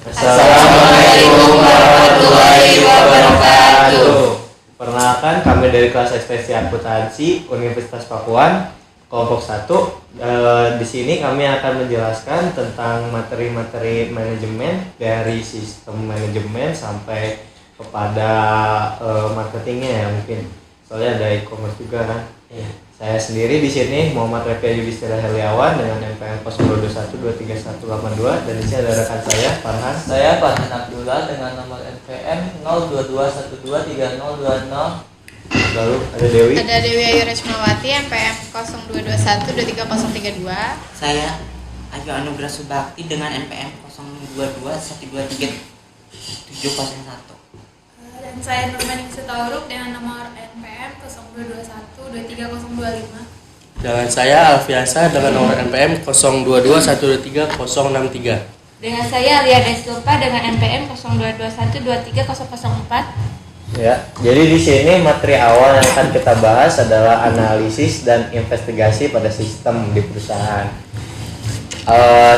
Assalamualaikum warahmatullahi wabarakatuh. Perkenalkan, kami dari kelas ekspresi akuntansi Universitas Pakuan kelompok 1. Di sini kami akan menjelaskan tentang materi-materi manajemen dari sistem manajemen sampai kepada marketingnya ya mungkin. Soalnya ada e-commerce juga kan. Saya sendiri di sini Muhammad Refi Yudhistira Heliawan dengan NPM 02123182 dan di sini ada rekan saya Farhan. Saya Farhan Abdullah dengan nomor NPM 0221230020. Lalu ada Dewi. Ada Dewi Ayu Resmawati NPM 0221230032. Saya Ayu Anugrah Subakti dengan NPM 0221237701. Dan saya Nurmaning Sitauruk dengan nomor NPM 0221230025. Dengan saya Alfiasa dengan nomor NPM 0221230063. Dengan saya Alia Deslupa dengan NPM 0221230004. Ya, jadi di sini materi awal yang akan kita bahas adalah analisis dan investigasi pada sistem di perusahaan.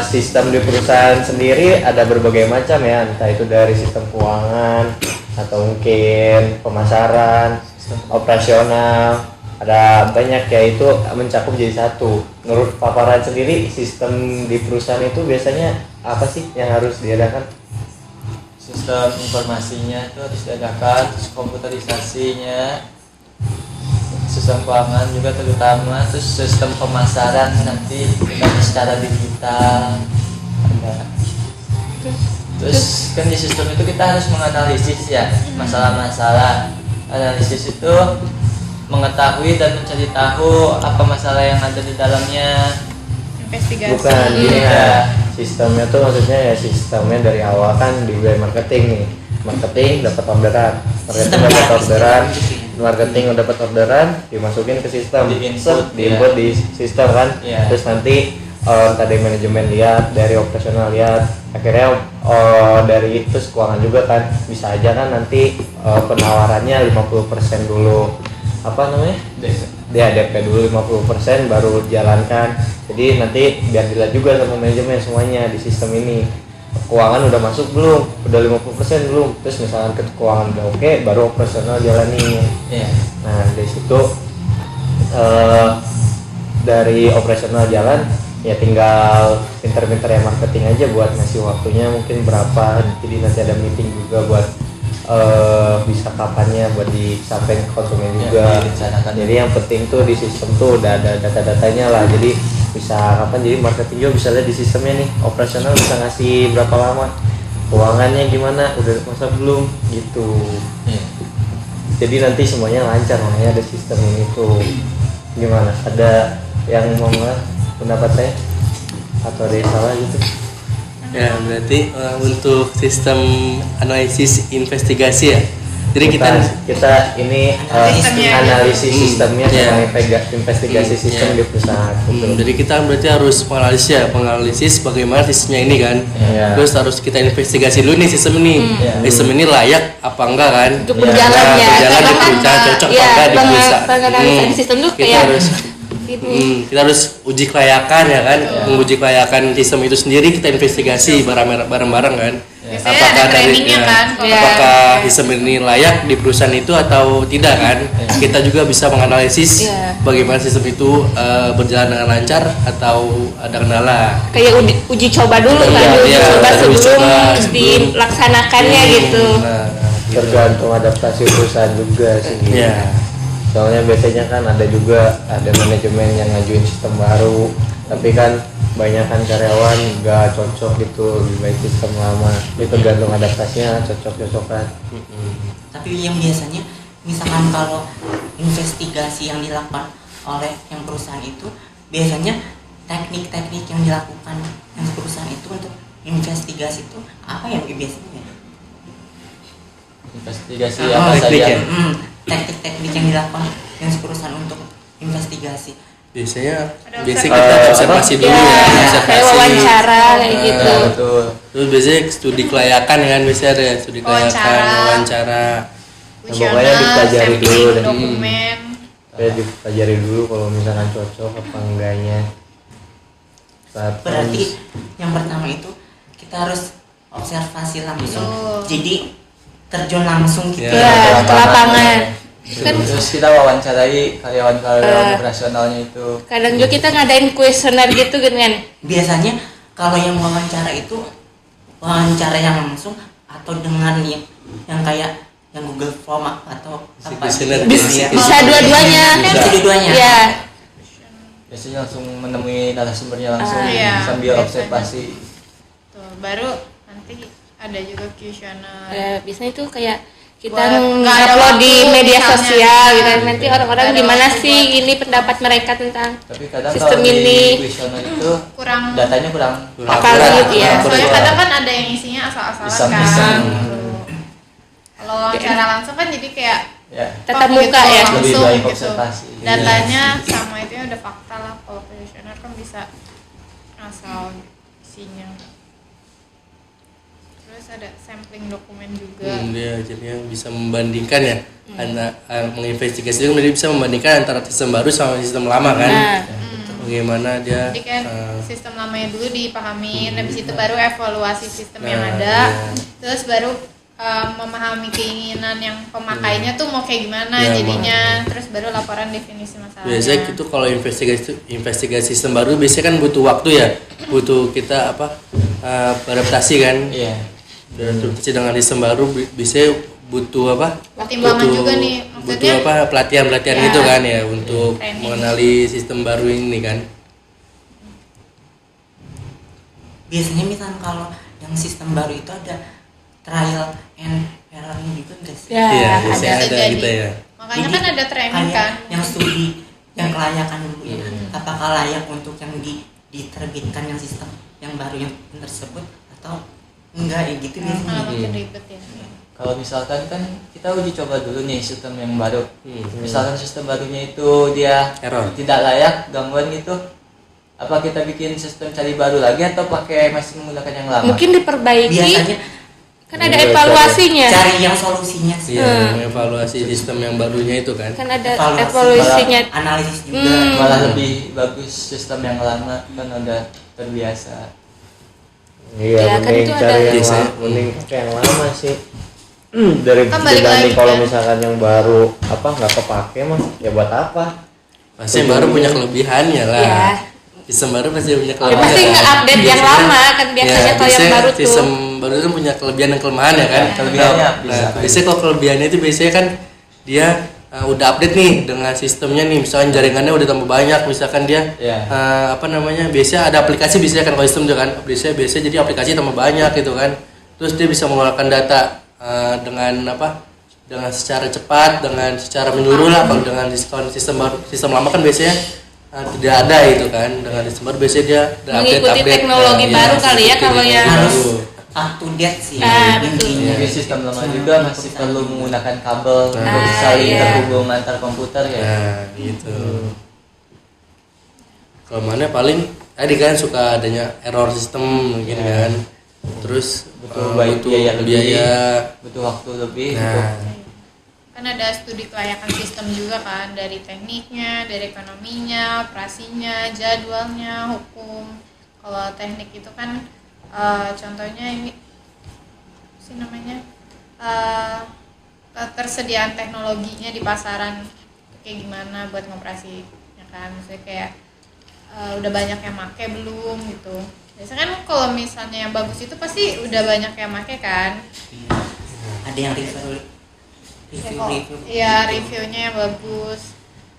Sistem di perusahaan sendiri ada berbagai macam ya, entah itu dari sistem keuangan atau mungkin pemasaran, operasional, ada banyak ya, itu mencakup jadi satu. Menurut paparan sendiri, sistem di perusahaan itu biasanya apa sih yang harus diadakan? Sistem informasinya itu harus diadakan, terus komputerisasinya, sistem keuangan juga terutama, terus sistem pemasaran nanti kita secara digital ada. Terus kan di sistem itu kita harus menganalisis ya masalah-masalah. Analisis itu mengetahui dan mencari tahu apa masalah yang ada di dalamnya. Investigasi. Bukan gini ya, sistemnya tuh maksudnya ya sistemnya dari awal kan di marketing nih. Marketing dapat orderan, marketing dapat orderan, dimasukin ke sistem, diinput di sistem kan. Terus nanti tadi manajemen lihat, dari operasional lihat, akhirnya dari itu keuangan juga kan, bisa aja kan nanti penawarannya 50% dulu, apa namanya, dia DP dulu 50% baru jalankan. Jadi nanti biar dilihat juga sama manajemen semuanya di sistem ini, keuangan udah masuk belum, udah 50% belum, terus misalkan keuangan udah oke, baru operasional jalani. Nah dari situ dari operasional jalan ya tinggal pinter-pinter ya marketing aja buat ngasih waktunya mungkin berapa, jadi nanti ada meeting juga buat bisa kapannya buat disampaikan ke konsumen juga. Jadi yang penting tuh di sistem tuh udah ada data-datanya lah, jadi bisa kapan, jadi marketing juga bisa lihat di sistemnya nih, operasional bisa ngasih berapa lama, keuangannya gimana, udah masa belum gitu. Jadi nanti semuanya lancar, makanya ada sistem ini tuh. Gimana, ada yang mau pendapat saya atau ada yang salah gitu? Ya, berarti untuk sistem analisis investigasi ya. Jadi kita ini analisis sistemnya sama investigasi sistem di perusahaan. Jadi kita berarti harus menganalisis bagaimana sistemnya ini kan. Terus harus kita investigasi dulu nih sistem ini. Sistem ini layak apa enggak kan? Untuk berjalan ya. Berjalan di perusahaan, cocok apa enggak di perusahaan. Penganalisan sistem tuh kayak kita harus uji kelayakan ya kan, menguji kelayakan sistem itu sendiri, kita investigasi bareng-bareng kan. Apakah apakah sistem ini layak di perusahaan itu atau tidak kan? Kita juga bisa menganalisis bagaimana sistem itu berjalan dengan lancar atau ada kendala. Kayak uji coba dulu kan, uji coba sebelum dilaksanakannya gitu. Tergantung adaptasi perusahaan juga sih. Soalnya biasanya kan ada manajemen yang ngajuin sistem baru, tapi kan banyak kan karyawan nggak cocok gitu, lebih baik sistem lama. Itu tergantung adaptasinya, cocok-cocokan. Tapi yang biasanya misalkan kalau investigasi yang dilakukan oleh yang perusahaan itu, biasanya teknik-teknik yang dilakukan yang perusahaan itu untuk investigasi itu apa yang biasanya? Investigasi apa saja? Teknik-teknik yang dilakukan yang perusahaan untuk investigasi. Biasanya kita observasi dulu ya, kayak wawancara kayak gitu. Betul. Terus biasanya studi kelayakan kan, biasanya ada studi kelayakan, wawancara. Pokoknya dipelajari dulu dan dokumen. Dipelajari dulu kalau misalkan cocok apa enggaknya. Berarti yang pertama itu kita harus observasi langsung. Betul. Jadi terjun langsung gitu. Ya, ke lapangan. Kan Terus kita wawancarai karyawan-karyawan operasionalnya itu. kadang juga kita ngadain kuesioner gitu kan. Biasanya kalau yang wawancara itu wawancara yang langsung atau dengan yang kayak yang Google Form atau apa Kuesioner. gitu Bisa, ya. bisa dua-duanya. Bisa dua-duanya. Iya. Biasanya langsung menemui narasumbernya langsung Iya, sambil biasanya. observasi. Tuh, baru nanti ada juga kuesioner. Biasanya itu kayak kita Buat nggak ada ngupload di waktu media misalnya. sosial gitu kan. Nanti orang-orang Nggak ada gimana waktu sih buat- ini pendapat mereka tentang Tapi kadang sistem kalau ini. di kuesioner itu Kurang datanya kurang Apalagi akurat. gitu ya. soalnya kadang kan ada yang isinya asal-asalan Iseng-iseng. kan. Gitu. Kalau wawancara langsung kan jadi kayak Ya. tatap oh, muka gitu, ya. Lebih langsung baik gitu. observasi. Datanya sama itu ya udah fakta lah. Kalau kuesioner kan bisa asal isinya. Terus ada sampling dokumen juga. Dia jadinya bisa membandingkan ya, menginvestigasi itu dia bisa membandingkan antara sistem baru sama sistem lama kan. Nah, Bagaimana dia Jadi kan sistem lamanya dulu dipahamin, habis itu baru evaluasi sistem yang Nah, ada, iya. terus baru memahami keinginan yang pemakainya tuh mau kayak gimana Iya, jadinya, terus baru laporan definisi masalahnya. biasanya itu kalau investigasi sistem baru biasanya kan butuh waktu ya, butuh kita beradaptasi kan. Iya. Beradaptasi dengan sistem baru biasanya butuh Pertimbangan juga nih, butuh maksudnya pelatihan Ya. gitu kan ya untuk Training. mengenali sistem baru ini kan. Biasanya misalnya kalau yang sistem baru itu ada trial and error-nya juga enggak sih? ya, Iya, ada. biasanya ada Jadi. gitu ya. makanya Jadi, kan ada training kayak kan. yang studi yang kelayakan dulu ya. Apakah layak untuk yang diterbitkan yang sistem yang baru yang tersebut atau enggak ya gitu biasanya. Malah makin ribet ya. Kalau misalkan kan kita uji coba dulu nih sistem yang baru. Misalkan sistem barunya itu dia Error. tidak layak, gangguan gitu. Apa kita bikin sistem cari baru lagi atau pakai masih menggunakan yang lama? Mungkin diperbaiki. Biasanya Kan ada evaluasinya. cari yang solusinya sih. Iya, mengevaluasi sistem yang barunya itu kan. Kan ada Evaluasi, evaluasinya. analisis juga. Malah lebih bagus sistem yang lama kan udah terbiasa. Iya, Ya, kan mending itu cari ada- yang Biasanya. lama, mending pakai yang lama sih. Dari Kan balik dibanding lagi kalau kan. misalkan yang baru nggak kepake mah ya buat apa? Pasti yang baru punya kelebihannya lah. Ya. Sistem baru pasti punya Ya kelebihan. pasti kan. nge-update yang Biasanya- lama kan biasanya kalau yang biasanya baru tuh. sistem baru itu punya kelebihan dan kelemahan ya kan. Kelebihannya bisa. Biasanya kalau kelebihannya itu biasanya kan dia udah update nih dengan sistemnya nih, misalkan jaringannya udah tambah banyak, misalkan dia Iya. biasanya ada aplikasi biasanya kan kalau sistem juga kan biasanya jadi aplikasi tambah banyak gitu kan, terus dia bisa mengeluarkan data dengan dengan secara cepat, dengan secara menyeluruh lah. Kalau dengan sistem lama kan biasanya tidak ada itu kan, dengan sistem baru biasanya dia ada Mengikuti teknologi baru kali ya kalau yang Harus baru. up to date sih Ah, betul. intinya. Mungkin sistem lama juga masih perlu menggunakan kabel untuk Ah, saling iya. terhubung antar komputer ya. Nah, gitu. Kelemahannya paling tadi kan suka adanya error sistem mungkin kan. Terus Butuh biaya lebih, biaya. butuh waktu lebih. Nah, Kan ada studi kelayakan sistem juga kan, dari tekniknya, dari ekonominya, operasinya, jadwalnya, hukum. Kalau teknik itu kan contohnya ini apa sih namanya, ketersediaan teknologinya di pasaran kayak gimana buat ngoperasinya kan, maksudnya kayak udah banyak yang make belum gitu. Biasanya kan kalau misalnya yang bagus itu pasti udah banyak yang make kan. Ada yang review. Iya, reviewnya yang bagus.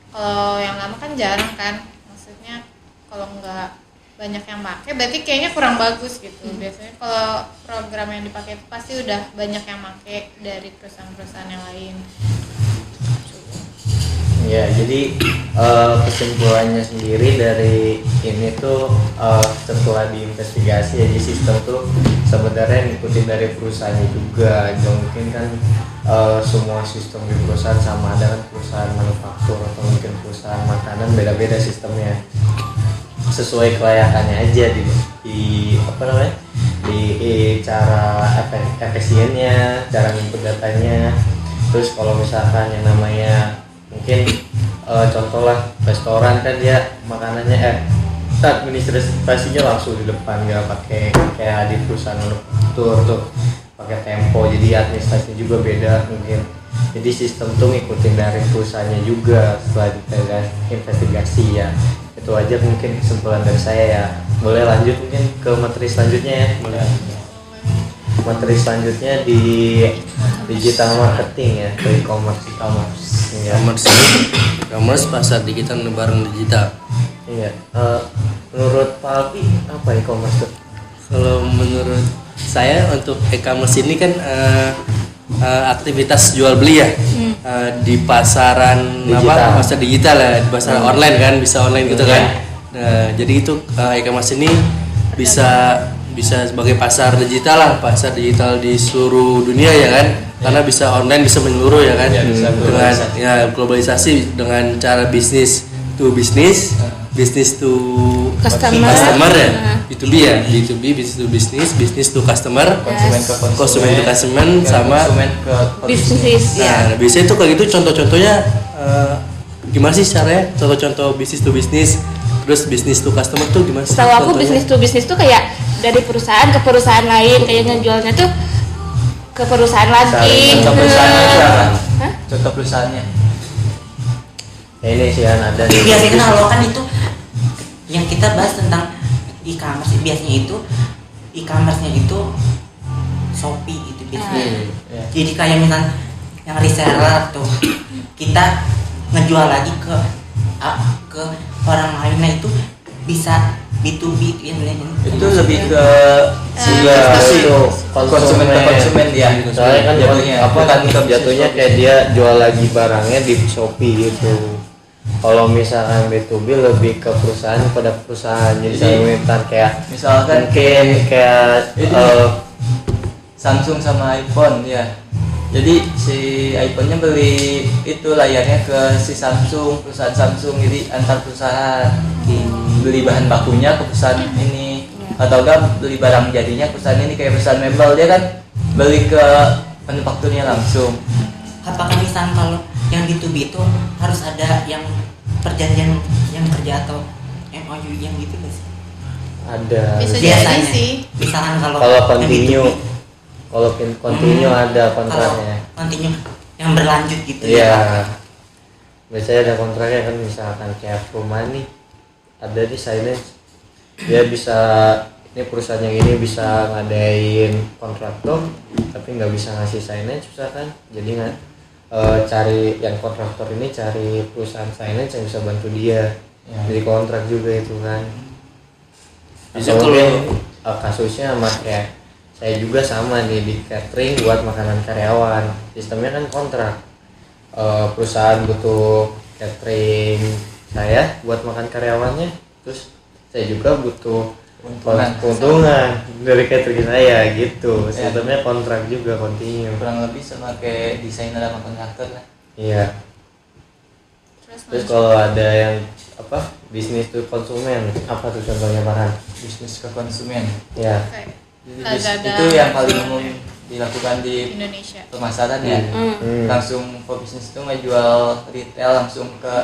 Kalau yang lama kan jarang kan, maksudnya kalau nggak banyak yang pakai berarti kayaknya kurang bagus gitu. Biasanya kalau program yang dipakai itu pasti udah banyak yang pakai dari perusahaan-perusahaan yang lain. Ya, jadi kesimpulannya sendiri dari ini tuh setelah diinvestigasi, jadi sistem tuh sebenarnya ngikutin dari perusahaannya juga. Jadi mungkin kan semua sistem di perusahaan sama, ada kan perusahaan manufaktur atau mungkin perusahaan makanan beda-beda sistemnya. Sesuai kelayakannya aja di cara efisiennya, cara input datanya. Terus kalau misalkan yang namanya mungkin contoh lah restoran kan dia makanannya administrasinya langsung di depan, nggak pakai kayak di perusahaan manufaktur tuh pakai tempo, jadi administrasinya juga beda mungkin. Jadi sistem tuh ngikutin dari perusahaannya juga setelah kita investigasi ya. Itu aja mungkin kesimpulan dari saya ya. Boleh lanjut mungkin ke materi selanjutnya ya. Boleh. Materi selanjutnya di digital marketing ya, ke e-commerce ya. E-commerce pasar digital barang digital. Iya. Menurut Pak Alfi apa e-commerce tuh? Kalau menurut saya untuk e-commerce ini kan aktivitas jual beli ya di pasaran Digital. pasar digital ya, di pasar online kan, bisa online gitu kan. Nah, jadi itu e-commerce ini bisa sebagai pasar digital lah, pasar digital di seluruh dunia ya kan, karena bisa online, bisa menyeluruh ya kan, dengan globalisasi dengan cara bisnis to bisnis, bisnis to customer ya, B2B ya, B2B, bisnis to bisnis, bisnis to customer, konsumen to konsumen, sama konsumen ke bisnis ya. Nah, biasanya itu kayak gitu contoh-contohnya gimana sih caranya? Contoh-contoh bisnis to bisnis, terus bisnis to customer tuh gimana sih? Setahu aku contohnya? bisnis to bisnis tuh kayak dari perusahaan ke perusahaan lain, kayak ngejualnya tuh ke perusahaan lagi. contoh perusahaannya itu apa? Hah? Contoh perusahaannya. Ya ini sih kan ada Tapi biasanya kalau kan itu yang kita bahas tentang e-commerce, biasanya itu e-commerce-nya itu Shopee itu biasanya. Jadi kayak misalnya yang reseller tuh kita ngejual lagi ke orang lainnya itu bisa B2B ya, Itu lebih ke konsumen ke konsumen. konsumen dia. Soalnya kan jatuhnya kan jatuhnya kayak dia jual lagi barangnya di Shopee gitu. Kalau misalkan B2B lebih ke perusahaan pada perusahaan, jadi saling kayak misalkan mungkin kayak Samsung sama iPhone ya. Jadi si iPhone-nya beli itu layarnya ke si Samsung, perusahaan Samsung, jadi antar perusahaan beli bahan bakunya ke perusahaan ini, atau enggak beli barang jadinya ke perusahaan ini, kayak perusahaan mebel dia kan beli ke manufakturnya langsung. Apakah misalnya kalau yang B2B itu harus ada yang perjanjian yang kerja atau MOU yang gitu guys? ada Bisa Biasanya. jadi sih. Misalkan kalau kalau yang continue B2B, kalau continue ada kalau kontraknya. continue yang berlanjut gitu Iya. Biasanya ada kontraknya kan, misalkan kayak perumahan nih ada di silence, dia bisa ini perusahaan yang ini bisa ngadain kontraktor tapi nggak bisa ngasih signage misalkan, jadi nggak cari yang kontraktor ini cari perusahaan signage yang bisa bantu dia jadi kontrak juga itu kan. Bisa Atau kalau- mungkin, kasusnya sama kayak saya juga sama nih di catering buat makanan karyawan, sistemnya kan kontrak. Perusahaan butuh catering saya buat makan karyawannya, terus saya juga butuh keuntungan dari catering saya gitu. Sistemnya kontrak juga continue. Kurang lebih sama kayak desainer sama kontraktor lah. Iya. Terus kalau ada yang apa bisnis to konsumen, apa tuh contohnya Farhan? Bisnis ke konsumen. Ya. Kayak Jadi Lazada, itu yang paling Amazon, umum dilakukan di Indonesia. pemasaran ya. Langsung for bisnis itu ngejual retail langsung ke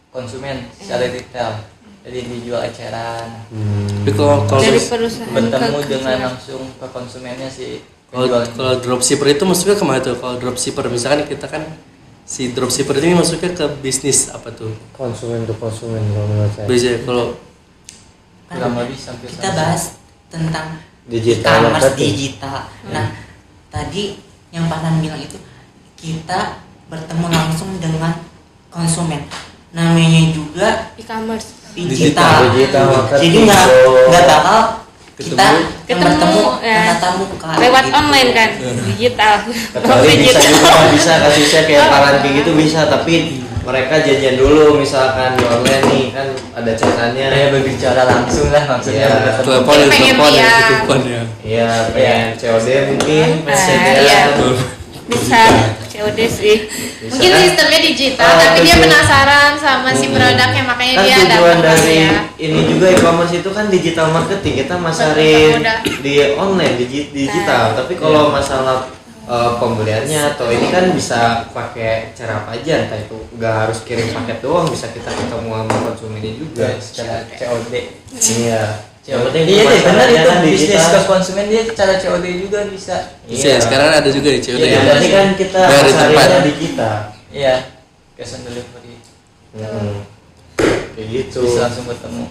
konsumen secara retail. Jadi dijual eceran. Tapi kalau Dari perusahaan Bertemu ke dengan konsumen. langsung ke konsumennya si kalau penjual. dropshipper itu maksudnya kemana tuh? Kalau dropshipper misalkan kita kan si dropshipper ini masuknya ke bisnis apa tuh? Konsumen to konsumen kalau menurut saya. Biasanya kalau Kurang lebih sampai kita bahas tentang Digital e-commerce marketing. digital. Nah, tadi yang Panan bilang itu kita bertemu langsung dengan konsumen. Namanya juga e-commerce. digital. Digital marketing. Jadi nggak bakal kita Ketemu, bertemu ya. tatap muka Lewat gitu. online kan, digital. Kecuali bisa juga bisa kasusnya kayak Farhan kayak gitu bisa, tapi mereka janjian dulu misalkan di online nih kan ada catatannya. Kayak berbicara langsung lah maksudnya. Iya. bener-bener. telepon ya, Pengen telepon ya, lihat. telepon ya. Iya, pengen COD mungkin, Iya. iya. Bisa COD sih. Mungkin kan? sistemnya digital, tapi dia penasaran sama si produknya, makanya Kan dia tujuan datang dari ya. ini juga e-commerce itu kan digital marketing, kita masarin Mudah. di online digital. Tapi kalau masalah pembeliannya atau ini kan bisa pakai cara apa aja, entah itu nggak harus kirim paket doang, bisa kita ketemu sama konsumennya juga. Secara COD. Iya. Yang penting iya deh benar pemasarannya itu kan bisnis digital. ke konsumen dia cara COD juga bisa. Bisa ya, sekarang ada juga di COD. Iya, Yang penting kan kita Dari masarinnya tempat. di kita. Iya, cash on delivery Kayak gitu. bisa langsung ketemu.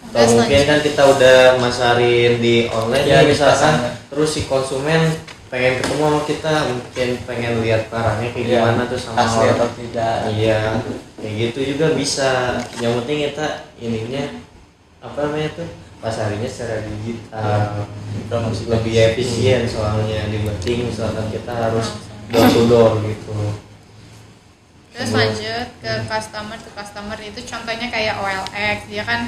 Atau mungkin kan kita udah masarin di online Ya, nih, misalkan bisa. terus si konsumen pengen ketemu sama kita, mungkin pengen lihat barangnya kayak Iya, gimana tuh sama asli orang. atau tidak. Iya, kayak gitu juga bisa. Yang penting kita ininya apa namanya tuh pasarnya secara digital, Promosi lebih efisien soalnya dibanding misalkan kita harus door to door gitu. Terus lanjut ke customer itu contohnya kayak OLX, dia kan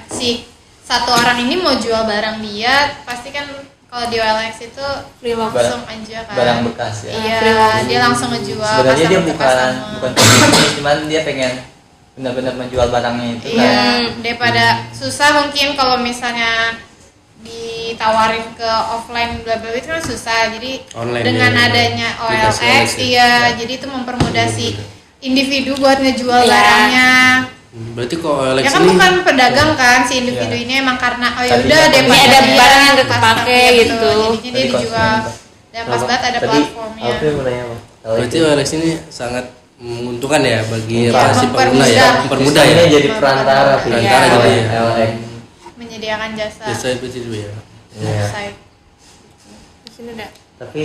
si satu orang ini mau jual barang dia pasti kan kalau di OLX itu langsung aja kan Barang bekas ya. iya Free dia langsung ngejual Sebenarnya dia customer ke bukan customer. bisnis, cuman dia pengen benar-benar menjual barangnya itu kan. Iya, daripada susah mungkin kalau misalnya ditawarin ke offline bla bla itu kan susah. Jadi Online dengan ya, adanya aplikasi OLX OLX ya. iya, jadi itu mempermudah si individu buat ngejual Iya. barangnya. Berarti kalau OLX Ya kan ini bukan pedagang kan si individu Iya. ini emang karena oh ya Tadinya udah kan daripada ada dia barang yang gak custom kepake gitu. Jadinya dia Tadi dijual. konsumen. Dan pas banget ada Tadi platformnya. Alfi mau nanya apa? berarti OLX ini sangat menguntungkan ya bagi Iya, relasi pengguna ya, mempermudah. mempermudah ya. Sistemnya jadi perantara, Perantara Iya. jadi ya. LX. Menyediakan jasa Biasa berarti itu ya. Iya. website. Di sini udah. Tapi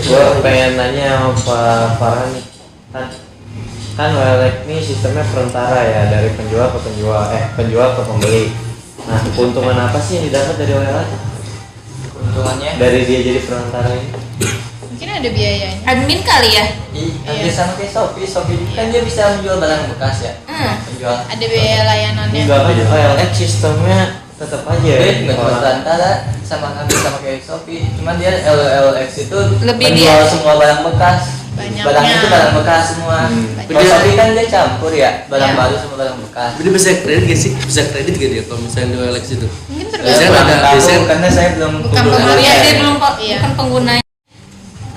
gua pengen nanya sama Pak Farhan nih. Kan OLX ini sistemnya perantara ya, dari penjual ke penjual ke pembeli. Nah, keuntungan apa sih yang didapat dari OLX? Keuntungannya Dari dia jadi perantara ini? Mungkin ada biayanya. Admin kali ya. hampir sama kayak Shopee kan dia bisa menjual barang bekas ya. Penjual. Ada biaya layanannya. Enggak kan OLX sistemnya tetap aja. Dia nggak cuma Orang- perantara hampir sama kayak Shopee, cuman dia LX itu Lebih menjual dia- semua barang bekas. Banyaknya. Barangnya itu barang bekas semua. Kalau Dia- Shopee kan dia campur ya, barang Iya. baru sama barang bekas. Jadi bisa kredit gak sih? Bisa kredit gak dia kalau misalnya di OLX itu? Mungkin Biasanya tergantung. ada- Tahu, biasanya- karena saya belum Bukan pengguna. pembeli, Iya, Iya. dia belum kok, Iya. bukan pengguna.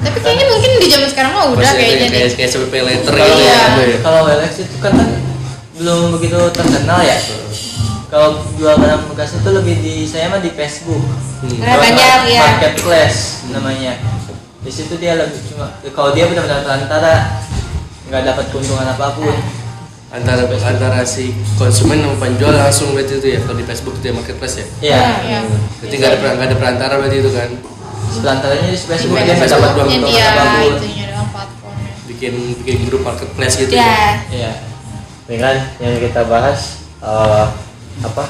Tapi kayaknya mungkin di zaman sekarang mah udah Masih ada kayaknya yang deh. kayak Shopee Pay Later Kalau gitu ya. Iya. gitu ya. kalau LX itu kan belum begitu terkenal ya. Kalau jual barang bekas itu lebih di saya mah di Facebook. Nah, banyak ya. Marketplace namanya. Di situ dia lebih cuma kalau dia benar-benar perantara nggak dapat keuntungan apapun. Antara si konsumen sama penjual langsung berarti itu ya kalau di Facebook itu ya marketplace ya. Iya. Iya. Berarti nggak ada perantara berarti itu kan. Perantaranya di Facebook Di dia nggak dapat Facebooknya keuntungan dia apapun. itunya doang platformnya. Bikin grup marketplace gitu Ya. ya. Iya. Ini kan yang kita bahas apa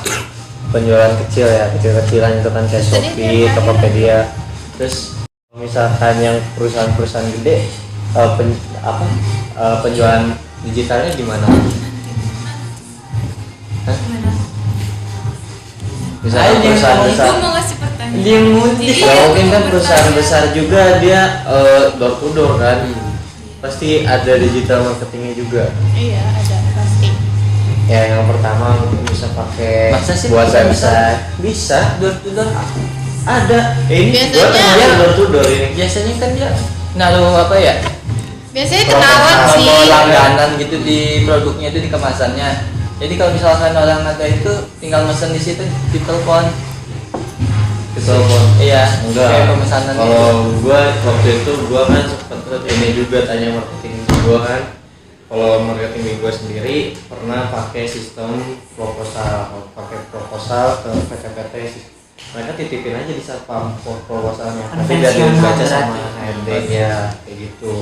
penjualan kecil ya, kecil-kecilan itu kan kayak Shopee, Tokopedia. Terus misalkan yang perusahaan-perusahaan gede penjualan digitalnya gimana? Hah? Misalkan Ayo, perusahaan jangan besar, Gue mau ngasih pertanyaan. Dia muncul. ya mungkin kan perusahaan besar juga dia door to door kan, pasti ada digital marketingnya juga. Iya, ada pasti. Ya yang pertama mungkin bisa pakai Masa sih buat bisa? website, bisa. Door to door. Ada. Ini Biasanya- gua termasuk door to door ini. Biasanya kan dia naruh apa ya? Biasanya kenalan Proposal. sih. Nomor langganan gitu di produknya itu di kemasannya. Jadi kalau misalkan orang ada itu tinggal mesen di situ di telepon. Ke telepon. Iya. Enggak. Kayak pemesanan itu. Kalau gua waktu itu gua kan sempet ini juga tanya marketing gua kan. Kalau marketing di gua sendiri pernah pakai sistem proposal, ke PT-PT. Mereka titipin aja di satpam proposalnya, tapi biar Konvensional dibaca sama berarti. HRD-nya kayak gitu.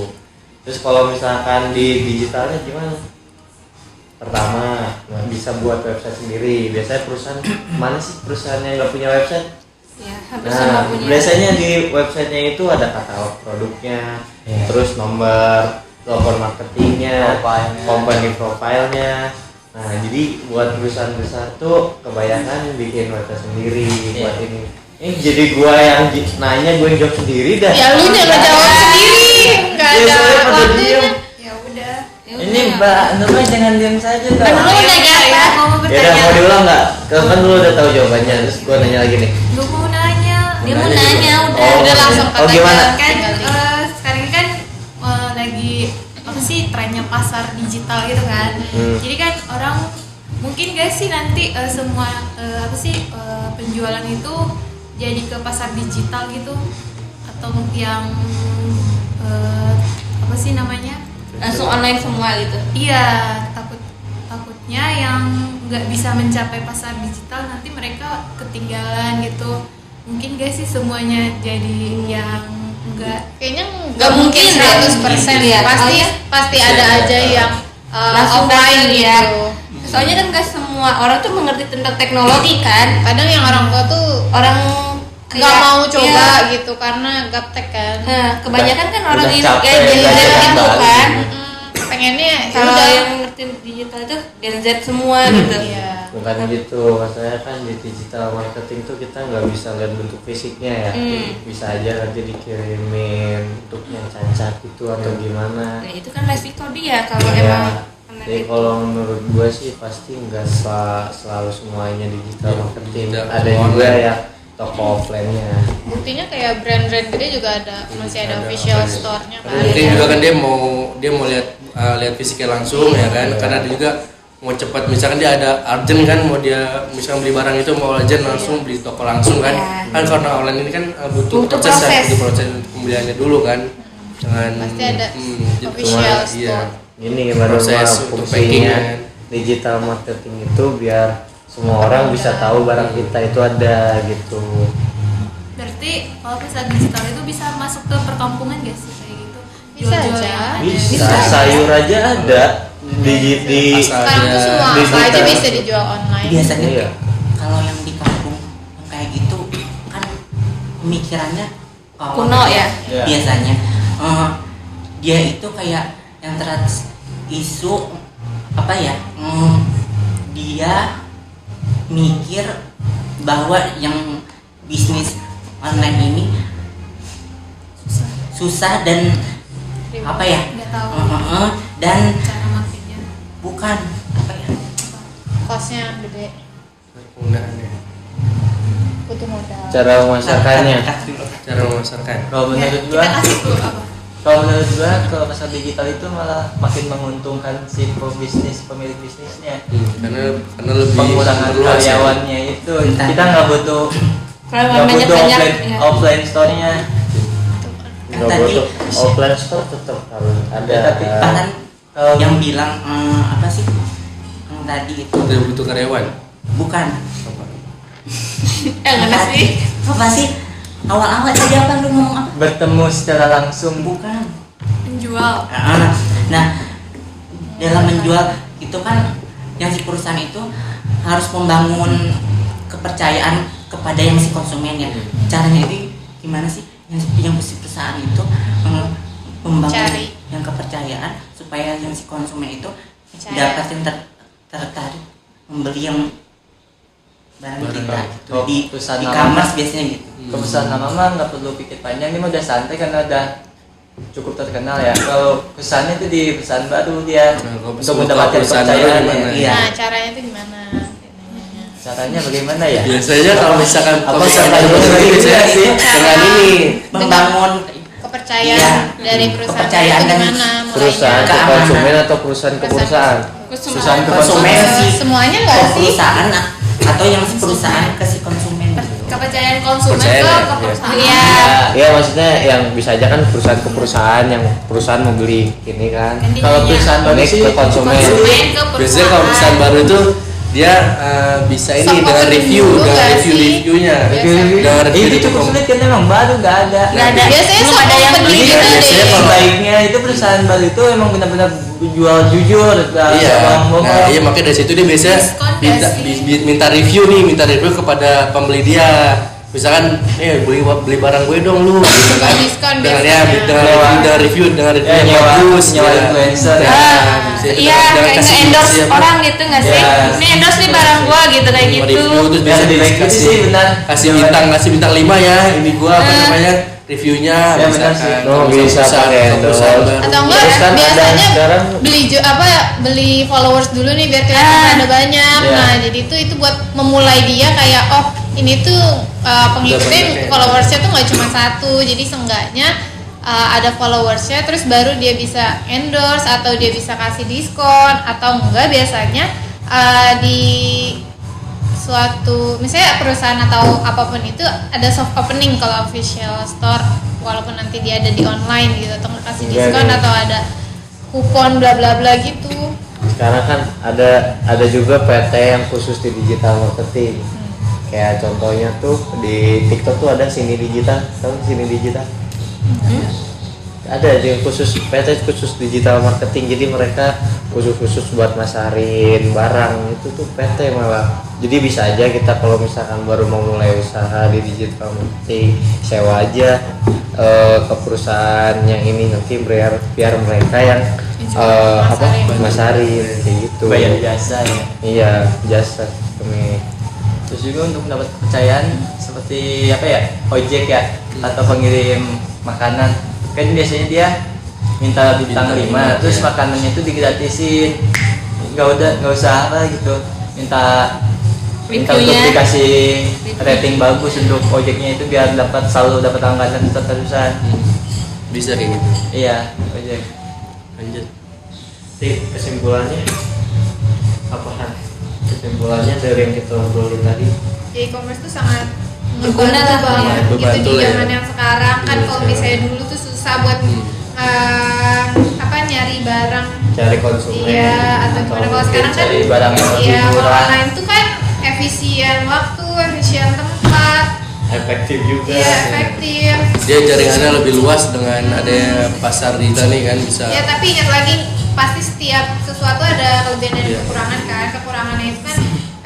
Terus kalau misalkan di digitalnya gimana? Pertama, bisa buat website sendiri. Biasanya perusahaan mana sih perusahaan yang nggak punya website? Ya, hampir semua Nah, punya. biasanya di websitenya itu ada katalog produknya, terus nomor telepon marketingnya, Profilnya. company profilnya. Nah, jadi buat perusahaan besar tuh kebanyakan bikin website sendiri buat ini. Ini jadi gua yang nanya, gua yang jawab sendiri dah. Ya lu jangan jawab sendiri. Enggak Iya, ada soalnya pada waktunya. diem. Ya udah. Ini Mbak Numa jangan diam saja Kan Mbak. lu nanya apa? Mau Ya udah, bertanya. mau diulang nggak? Kan lu udah tahu jawabannya, terus gua nanya lagi nih. Lu mau nanya. Dia mau nanya udah. Oh, Udah langsung oh, kata gimana? aja. Kan Tinggal di- sekarang ini kan lagi apa sih trennya pasar digital gitu kan. Hmm. Jadi kan orang mungkin guys sih nanti semua penjualan itu jadi ke pasar digital gitu, atau yang apa sih namanya, langsung online semua gitu. iya, takutnya yang nggak bisa mencapai pasar digital nanti mereka ketinggalan gitu. Mungkin guys sih semuanya jadi yang Kayaknya Nggak nggak mungkin mungkin 100% ya. pasti Soalnya pasti ada aja yang langsung offline datang, gitu. ya. Soalnya kan gak semua orang tuh mengerti tentang teknologi kan. Kadang yang orang tua tuh Orang nggak kayak- mau coba iya. gitu karena gaptek kan. Nah, kebanyakan kan orang Udah ini capek, kayak Gen Z belajar gitu kembali. kan. Pengennya ya Kalau udah. yang ngerti digital itu Gen Z semua gitu. Iya. Bukan gitu, maksudnya kan di digital marketing tuh kita nggak bisa lihat bentuk fisiknya ya. Bisa aja nanti dikirimin bentuknya cacat gitu atau gimana. Nah, itu kan resiko dia kalau Iya. emang Jadi kalau menurut gue sih pasti nggak selalu semuanya digital marketing. Tidak, Ada semua juga online. ya toko offline-nya. Buktinya kayak brand-brand gede juga masih ada official apa ya. store-nya kan. Mungkin juga kan dia mau lihat fisiknya langsung ya kan, karena dia juga mau cepat, misalkan dia ada urgent kan, mau dia misalkan beli barang itu mau urgent langsung beli toko langsung kan. Iya. Kan karena online ini kan butuh Butuh proses ya, proses. butuh proses pembeliannya dulu kan. Dengan Pasti ada jadi official cuma- iya. store. Gini baru Proses mah untuk fungsinya packing-nya. digital marketing itu biar semua orang bisa tahu barang kita itu ada gitu. berarti kalau pasar digital itu bisa masuk ke perkampungan guys sih kayak gitu. Bisa Jual-jual aja. yang ada. Bisa, sayur aja ada di Asal Sekarang tuh ada semua apa digital. aja bisa dijual online. Biasanya Iya. kalau yang di kampung yang kayak gitu kan pemikirannya Kuno ya. Iya. biasanya dia itu kayak yang isu apa ya, dia mikir bahwa yang bisnis online ini susah dan apa ya, Nggak tahu dan cara makainya. bukan apa ya, Kosnya gede, Penggunaannya, butuh modal. cara memasarkannya. cara memasarkan. Kalau menurut Kita gua, kasih dulu apa? kalau menurut gua kalau pasar digital itu malah makin menguntungkan si pemilik bisnisnya. Karena lebih Pengurangan luas ya. karyawannya itu kita nggak butuh Kalau nggak butuh banyak-banyak ya. offline store-nya. Nggak Tadi- butuh offline store tetap harus ada. Ya, tapi bahkan Kalau yang bilang apa sih yang tadi itu Tidak butuh karyawan. bukan Enggak sih. apa sih awal-awal tadi apa lu ngomong apa, bertemu secara langsung bukan. Penjual. Nah, dalam menjual itu kan yang si perusahaan itu harus membangun kepercayaan kepada yang si konsumennya. Caranya itu gimana sih? Yang si perusahaan itu membangun Cari. yang kepercayaan supaya yang si konsumen itu Percaya. dapat yang tertarik membeli yang barang Barang. kita gitu. Oh, di perusahaan e-commerce biasanya gitu. Perusahaan nama mah nggak perlu pikir panjang, ini mah udah santai karena udah cukup terkenal ya. Kalau perusahaannya itu di perusahaan baru dia Nah, kalau untuk buka mendapatkan perusahaan baru kepercayaan gimana? ya. Iya. Nah, caranya tuh gimana? Nanyanya. Caranya bagaimana ya? Biasanya kalau misalkan Apa misalkan caranya? itu biasanya Iya sih. dengan ini Membangun Kepercayaan Iya. dari perusahaan Kepercayaan itu dan gimana Perusahaan ke Keamanan. konsumen atau perusahaan ke perusahaan. Perusahaan ke konsumen konsumen. sih. Semuanya nggak ke sih? perusahaan atau yang si perusahaan ke si konsumen gitu. Kepercayaan konsumen Percaya ke ya, perusahaan. Iya. Iya maksudnya yang bisa aja kan perusahaan ke perusahaan, yang perusahaan mau beli ini kan. Kalau perusahaan baru Ini sih ke konsumen. Konsumen ke perusahaan. biasanya kalau perusahaan baru itu dia bisa ini Sok dengan marketing review, dulu dengan nggak sih? reviewnya, Biasanya. dengan review Itu itu cukup sulit kan memang baru nggak ada. Nggak ada. Biasanya Belum sok ada yang opening beli gitu Biasanya deh. sebaiknya itu perusahaan baru itu emang benar-benar jual jujur, nggak Iya, bohong-bohong. nah iya makanya dari situ dia biasanya Diskon minta, kasih. minta review kepada pembeli dia. Misalkan, beli barang gue dong lu, gitu kan? Diskon Dengan biasanya. dengan review Ya, yang nyewa bagus, nyewa ya. influencer ya. Bisa itu Iya, dengan kayak kasih nge-endorse siapa? orang gitu nggak sih? Iya. Ini endorse nih barang gua gitu kayak gitu. Review terus Ya, biasa lebih baik gitu sih, benar. kasih bintang 5 ya. Ini gua apa Ah. namanya? Reviewnya Ya, benar sih. Oh, bisa pakai perusahaan endorse. baru. Atau enggak Terus kan ada biasanya sekarang beli followers dulu nih biar kelihatan ada banyak. Iya. Nah, jadi itu buat memulai dia kayak oh, ini tuh pengikutnya banyak ya. followersnya tuh nggak cuma satu. Jadi seenggaknya ada followersnya terus baru dia bisa endorse atau dia bisa kasih diskon atau enggak biasanya di suatu misalnya perusahaan atau apapun itu ada soft opening kalau official store, walaupun nanti dia ada di online gitu atau ngasih diskon atau ada kupon bla bla bla gitu. Sekarang kan ada juga PT yang khusus di digital marketing. Kayak contohnya tuh di TikTok tuh ada Sini Digital, tahu Sini Digital? Ada yang khusus PT khusus digital marketing, jadi mereka khusus buat masarin barang itu tuh PT malah. Jadi bisa aja kita kalau misalkan baru mau mulai usaha di digital marketing, sewa aja ke perusahaan yang ini, nanti biar mereka yang masarin kayak gitu. Bayar jasa ya. Iya, jasa kami. Terus juga untuk mendapat kepercayaan seperti apa ya, ojek ya atau pengirim makanan, kan biasanya dia minta bintang 5, terus makanannya itu digratisin, nggak usah apa gitu, minta untuk dikasih rating bagus untuk ojeknya itu biar selalu dapat anggaran terus-terusan. Bisa kayak gitu. Iya, ojek. Lanjut. Jadi kesimpulannya apaan? Kesimpulannya dari yang kita obrolin tadi, E-commerce tuh sangat Berguna ngebantu lah, banget ya. gitu Membantu di ya. zaman yang sekarang kan. Iya, Kalau sekarang. misalnya dulu tuh susah buat nyari barang, cari konsumen. iya, atau gimana. Kalau sekarang kan cari barang yang lebih iya, kalau murah. online tuh kan efisien waktu, efisien tempat, Efektif juga. iya efektif. Dia jaringannya lebih luas dengan ada pasar digital nih kan, bisa. Ya tapi ingat lagi, pasti setiap sesuatu ada kelebihan dan Iya. kekurangan kan. Kekurangannya itu kan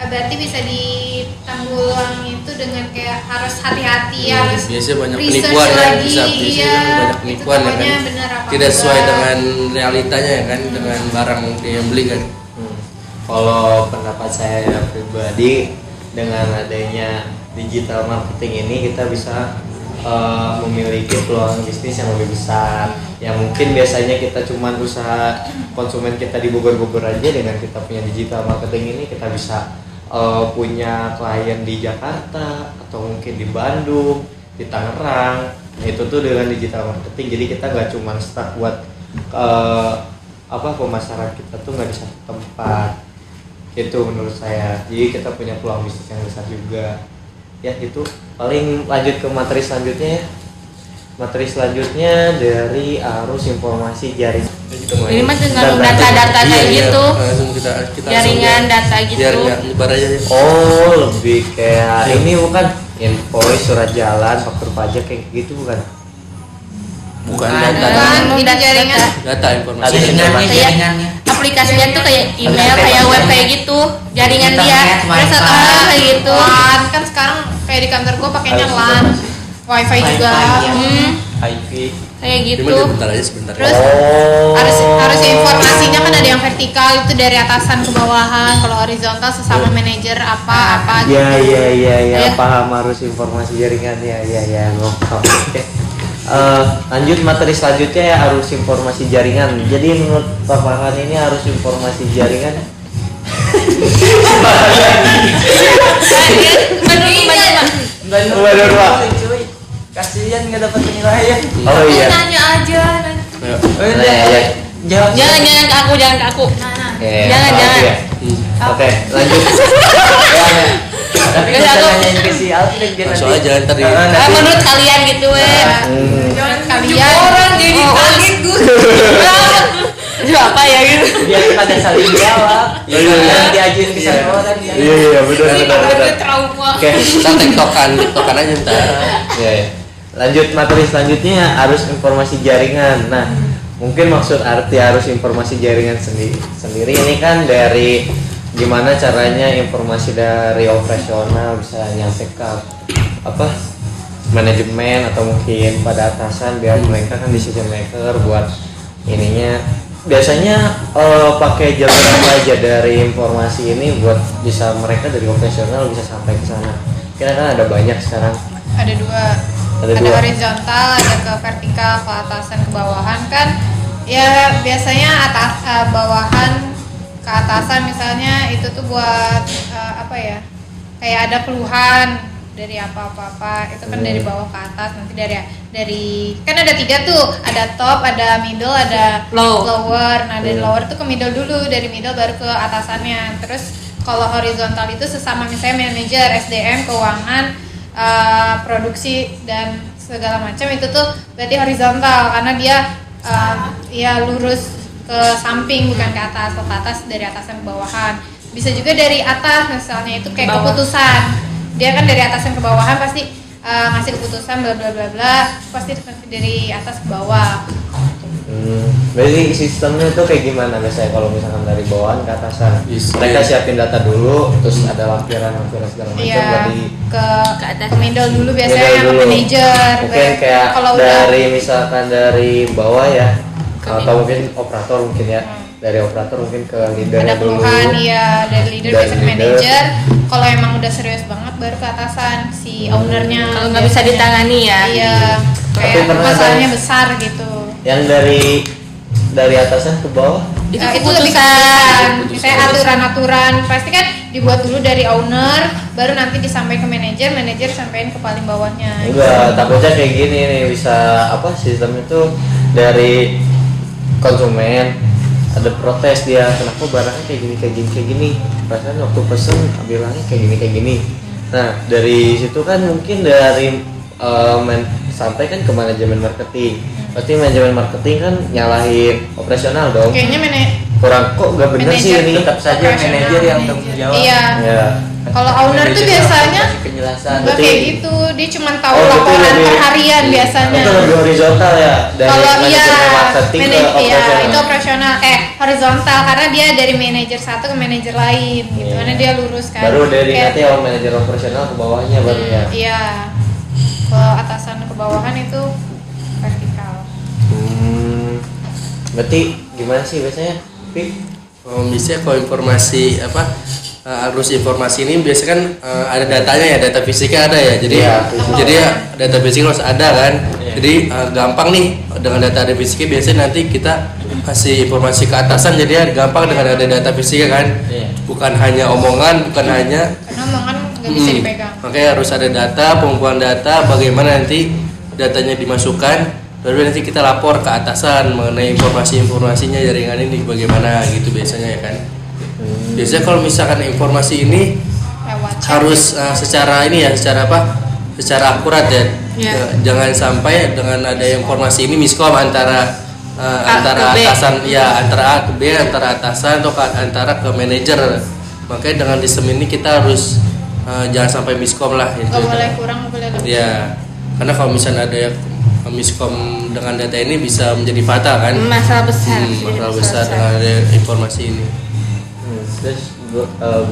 berarti bisa ditanggulangi itu dengan kayak harus hati-hati, harus Biasanya banyak research penipuan kan, lagi, bisa iya, banyak itu penipuan ya kan. pokoknya bener apa Tidak sesuai enggak. dengan realitanya ya kan, dengan barang yang beli kan. Kalau pendapat saya pribadi, dengan adanya digital marketing ini kita bisa memiliki peluang bisnis yang lebih besar. Yang mungkin biasanya kita cuma usaha konsumen kita di Bogor-Bogor aja, dengan kita punya digital marketing ini kita bisa punya klien di Jakarta atau mungkin di Bandung, di Tangerang. Nah, itu tuh dengan digital marketing. Jadi kita nggak cuma stuck buat pemasaran kita tuh nggak di satu tempat. Itu menurut saya. Jadi kita punya peluang bisnis yang besar juga. Ya itu paling lanjut ke materi selanjutnya ya. Materi selanjutnya dari arus informasi jaring. Ini mah dengan data-data kayak gitu, Langsung kita jaringan data gitu. Biar nyebar aja ya. Oh, lebih kayak ini bukan invoice, surat jalan, faktur pajak kayak gitu bukan? Bukan Kan data. ini jaringan Data informasi. Ada Jaringannya, Kayak jaringannya. aplikasinya tuh kayak email, kayak web kayak gitu, jaringan dia. Internet, Terus wifi. kayak gitu. LAN kan sekarang kayak di kantor gua pakainya Harus LAN, wifi juga. Wifi, ya. IP. Kayak gitu. Cuma bentar aja sebentar. Terus Oh. harus informasinya kan ada yang vertikal itu dari atasan ke bawahan, kalau horizontal sesama manajer apa gitu. Ya, Ya. paham, harus informasi jaringan ya, ngomong. Oke. Lanjut materi selanjutnya ya, arus informasi jaringan. Jadi menurut Pak Farhan ini arus informasi jaringan Bener, Pak. Cuy, kasihan nggak dapat penilaian. Oh iya. Nanya aja. Ya. Oh, Nah, ya. Jawab. Jangan ke aku, jangan ke aku. Oke, Jangan, apa jangan. ya? Oke, lanjut. Tapi Nggak, kita aku- nanyain ke si Alvin dia Langsung nanti. aja ntar di. Menurut kalian gitu Jangan kalian Jadi kaget gue. Itu apa ya gitu. Biar pada saling jawab. Iya, iya. Yang diajuin ke satu orang. Iya, benar. Trauma. Oke. Kita tiktokan aja ntar. Ya. Lanjut materi selanjutnya, arus informasi jaringan. Nah, mungkin maksud arti arus informasi jaringan sendiri ini kan dari gimana caranya informasi dari operasional bisa nyampe ke manajemen atau mungkin pada atasan, biar mereka kan decision maker buat ininya. Biasanya pakai jalur apa aja dari informasi ini buat bisa mereka dari operasional bisa sampai ke sana. Kira kan ada banyak sekarang. ada dua. Ada Ada dua. horizontal, ada ke vertikal, ke atasan, ke bawahan kan. Ya biasanya bawahan ke atasan misalnya itu tuh buat kayak ada keluhan dari apa-apa itu kan dari bawah ke atas, nanti dari kan ada 3 tuh, ada top, ada middle, ada lower. Nah dari lower tuh ke middle dulu, dari middle baru ke atasannya. Terus kalau horizontal itu sesama misalnya manajer, SDM, keuangan, produksi dan segala macam, itu tuh berarti horizontal karena dia ya lurus ke samping bukan ke atas. Kalau ke atas dari atasan ke bawahan. Bisa juga dari atas misalnya itu kayak keputusan. Dia kan dari atasan ke bawahan pasti ngasih keputusan bla bla bla bla, pasti dari atas ke bawah. Berarti sistemnya tuh kayak gimana biasanya kalau misalkan dari bawahan ke atasan? Mereka siapin data dulu, terus ada lampiran segala macam buat ke atas, ke middle dulu biasanya, ke manajer. Mungkin kayak kalau dari misalkan dari bawah ya, atau mungkin operator mungkin ya. Dari operator mungkin ke leader ada dulu. keluhan, iya dari leader biasanya ke manajer. Kalau emang udah serius banget baru ke atasan si ownernya. Kalau nggak bisa ditangani ya. Iya, kayak masalahnya besar gitu. Yang dari atasan ke bawah itu lebih keputusan. Misalnya aturan-aturan pasti kan dibuat dulu dari owner, baru nanti disampaikan ke manajer sampaikan ke paling bawahnya. Enggak, takutnya kayak gini nih, bisa apa sistem itu dari konsumen ada protes, dia kenapa barangnya kayak gini, perasaan waktu pesen bilangnya kayak gini. Nah dari situ kan mungkin dari sampai kan ke manajemen marketing, pasti manajemen marketing kan nyalahin operasional dong. Kayaknya kurang kok gak bener sih ini. Tetap saja manajer yang tanggung jawab. Iya. Ya. Kalau owner tuh biasanya penjelasan. nggak kayak gitu, dia cuma tahu laporan per harian biasanya. Itu lebih horizontal ya. Kalau iya, marketing ke operasional. itu operasional, horizontal karena dia dari manajer satu ke manajer lain, gitu. Karena dia lurus kan. Baru dari nanti manajer operasional ke bawahnya baru ya. Iya. Kalau atasan ke bawahan itu vertikal. Berarti gimana sih biasanya, Pi? Misalnya kalau informasi arus informasi ini biasanya kan ada datanya ya, data fisiknya ada ya, jadi data fisik harus ada kan. Jadi gampang nih dengan data fisiknya, biasanya nanti kita kasih informasi ke atasan, jadi gampang dengan ada data fisiknya kan. Bukan hanya omongan, karena omongan nggak bisa dipegang. Makanya harus ada data, pengumpulan data, bagaimana nanti datanya dimasukkan, baru nanti kita lapor ke atasan mengenai informasinya jaringan ini bagaimana gitu biasanya ya kan. Biasanya kalau misalkan informasi ini harus secara secara akurat ya. Jangan sampai dengan ada informasi ini miskom antara atasan ya, antara A ke B, antara atasan atau antara ke manajer. Makanya dengan sistem ini kita harus jangan sampai miskom lah. Nggak boleh kurang, nggak boleh lebih. Ya, karena kalau misalnya ada yang miskom dengan data ini bisa menjadi fatal kan. Masalah besar. Masalah besar dengan ada informasi ini. Terus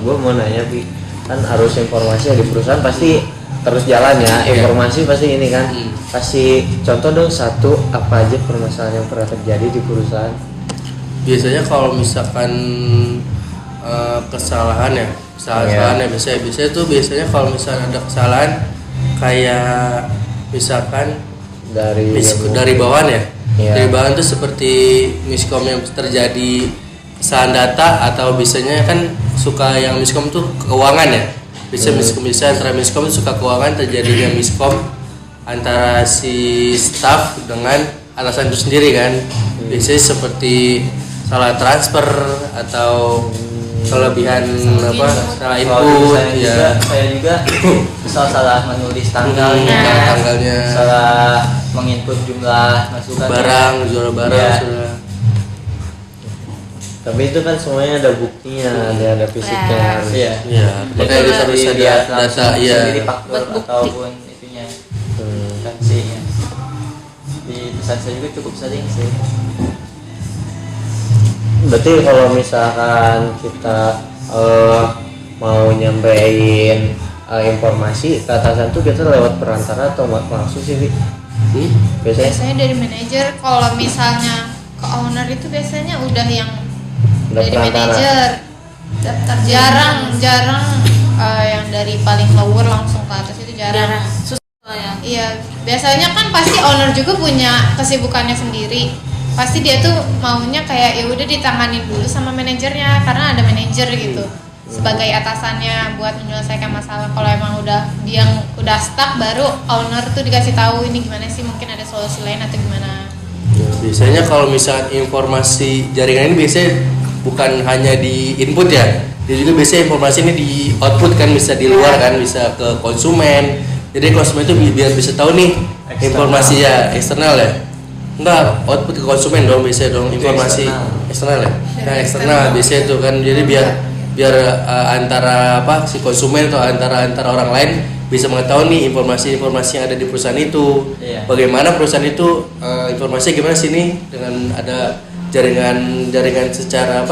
gue mau nanya, Pi, kan arus informasi di perusahaan pasti terus jalan ya, informasi pasti ini kan. Kasih contoh dong satu, apa aja permasalahan yang pernah terjadi di perusahaan. Biasanya kalau misalkan kesalahan ya biasanya kalau misalnya ada kesalahan kayak misalkan dari bawahan ya. Dari bawahan itu seperti miskom yang terjadi kesalahan data, atau biasanya kan suka yang miskom tuh keuangan ya. Bisa antara miskom suka keuangan, terjadinya miskom antara si staff dengan atasan itu sendiri kan. Biasanya seperti salah transfer atau kelebihan salah input ya. Saya juga salah menulis tanggalnya, salah menginput jumlah masukan jual barang ya. Tapi itu kan semuanya ada buktinya, ada fisiknya. Iya. Makanya harus ada data sendiri, faktur ataupun itunya. Saksinya. Di pesan saya juga cukup sering sih. Berarti kalau misalkan kita mau nyampein informasi ke atasan tuh kita lewat perantara atau langsung sih, Bi? Biasanya dari manajer. Kalau misalnya ke owner itu biasanya udah yang dari manajer. Jarang yang dari paling lower langsung ke atas itu jarang. Iya, biasanya kan pasti owner juga punya kesibukannya sendiri. Pasti dia tuh maunya kayak ya udah ditanganin dulu sama manajernya karena ada manajer gitu. sebagai atasannya buat menyelesaikan masalah. Kalau emang dia udah stuck, baru owner tuh dikasih tahu ini gimana sih, mungkin ada solusi lain atau gimana. Ya, biasanya kalau misalkan informasi jaringan ini biasanya bukan hanya di input ya, dia juga biasanya informasi ini di output kan, bisa di luar kan, bisa ke konsumen. Jadi konsumen itu biar bisa tahu nih informasi ya eksternal ya. Enggak, output ke konsumen dong biasanya dong, informasi eksternal ya. Nah, eksternal biasanya itu kan, jadi biar antara si konsumen atau antara orang lain bisa mengetahui nih informasi-informasi yang ada di perusahaan itu. Bagaimana perusahaan itu informasinya gimana sih nih, dengan ada jaringan secara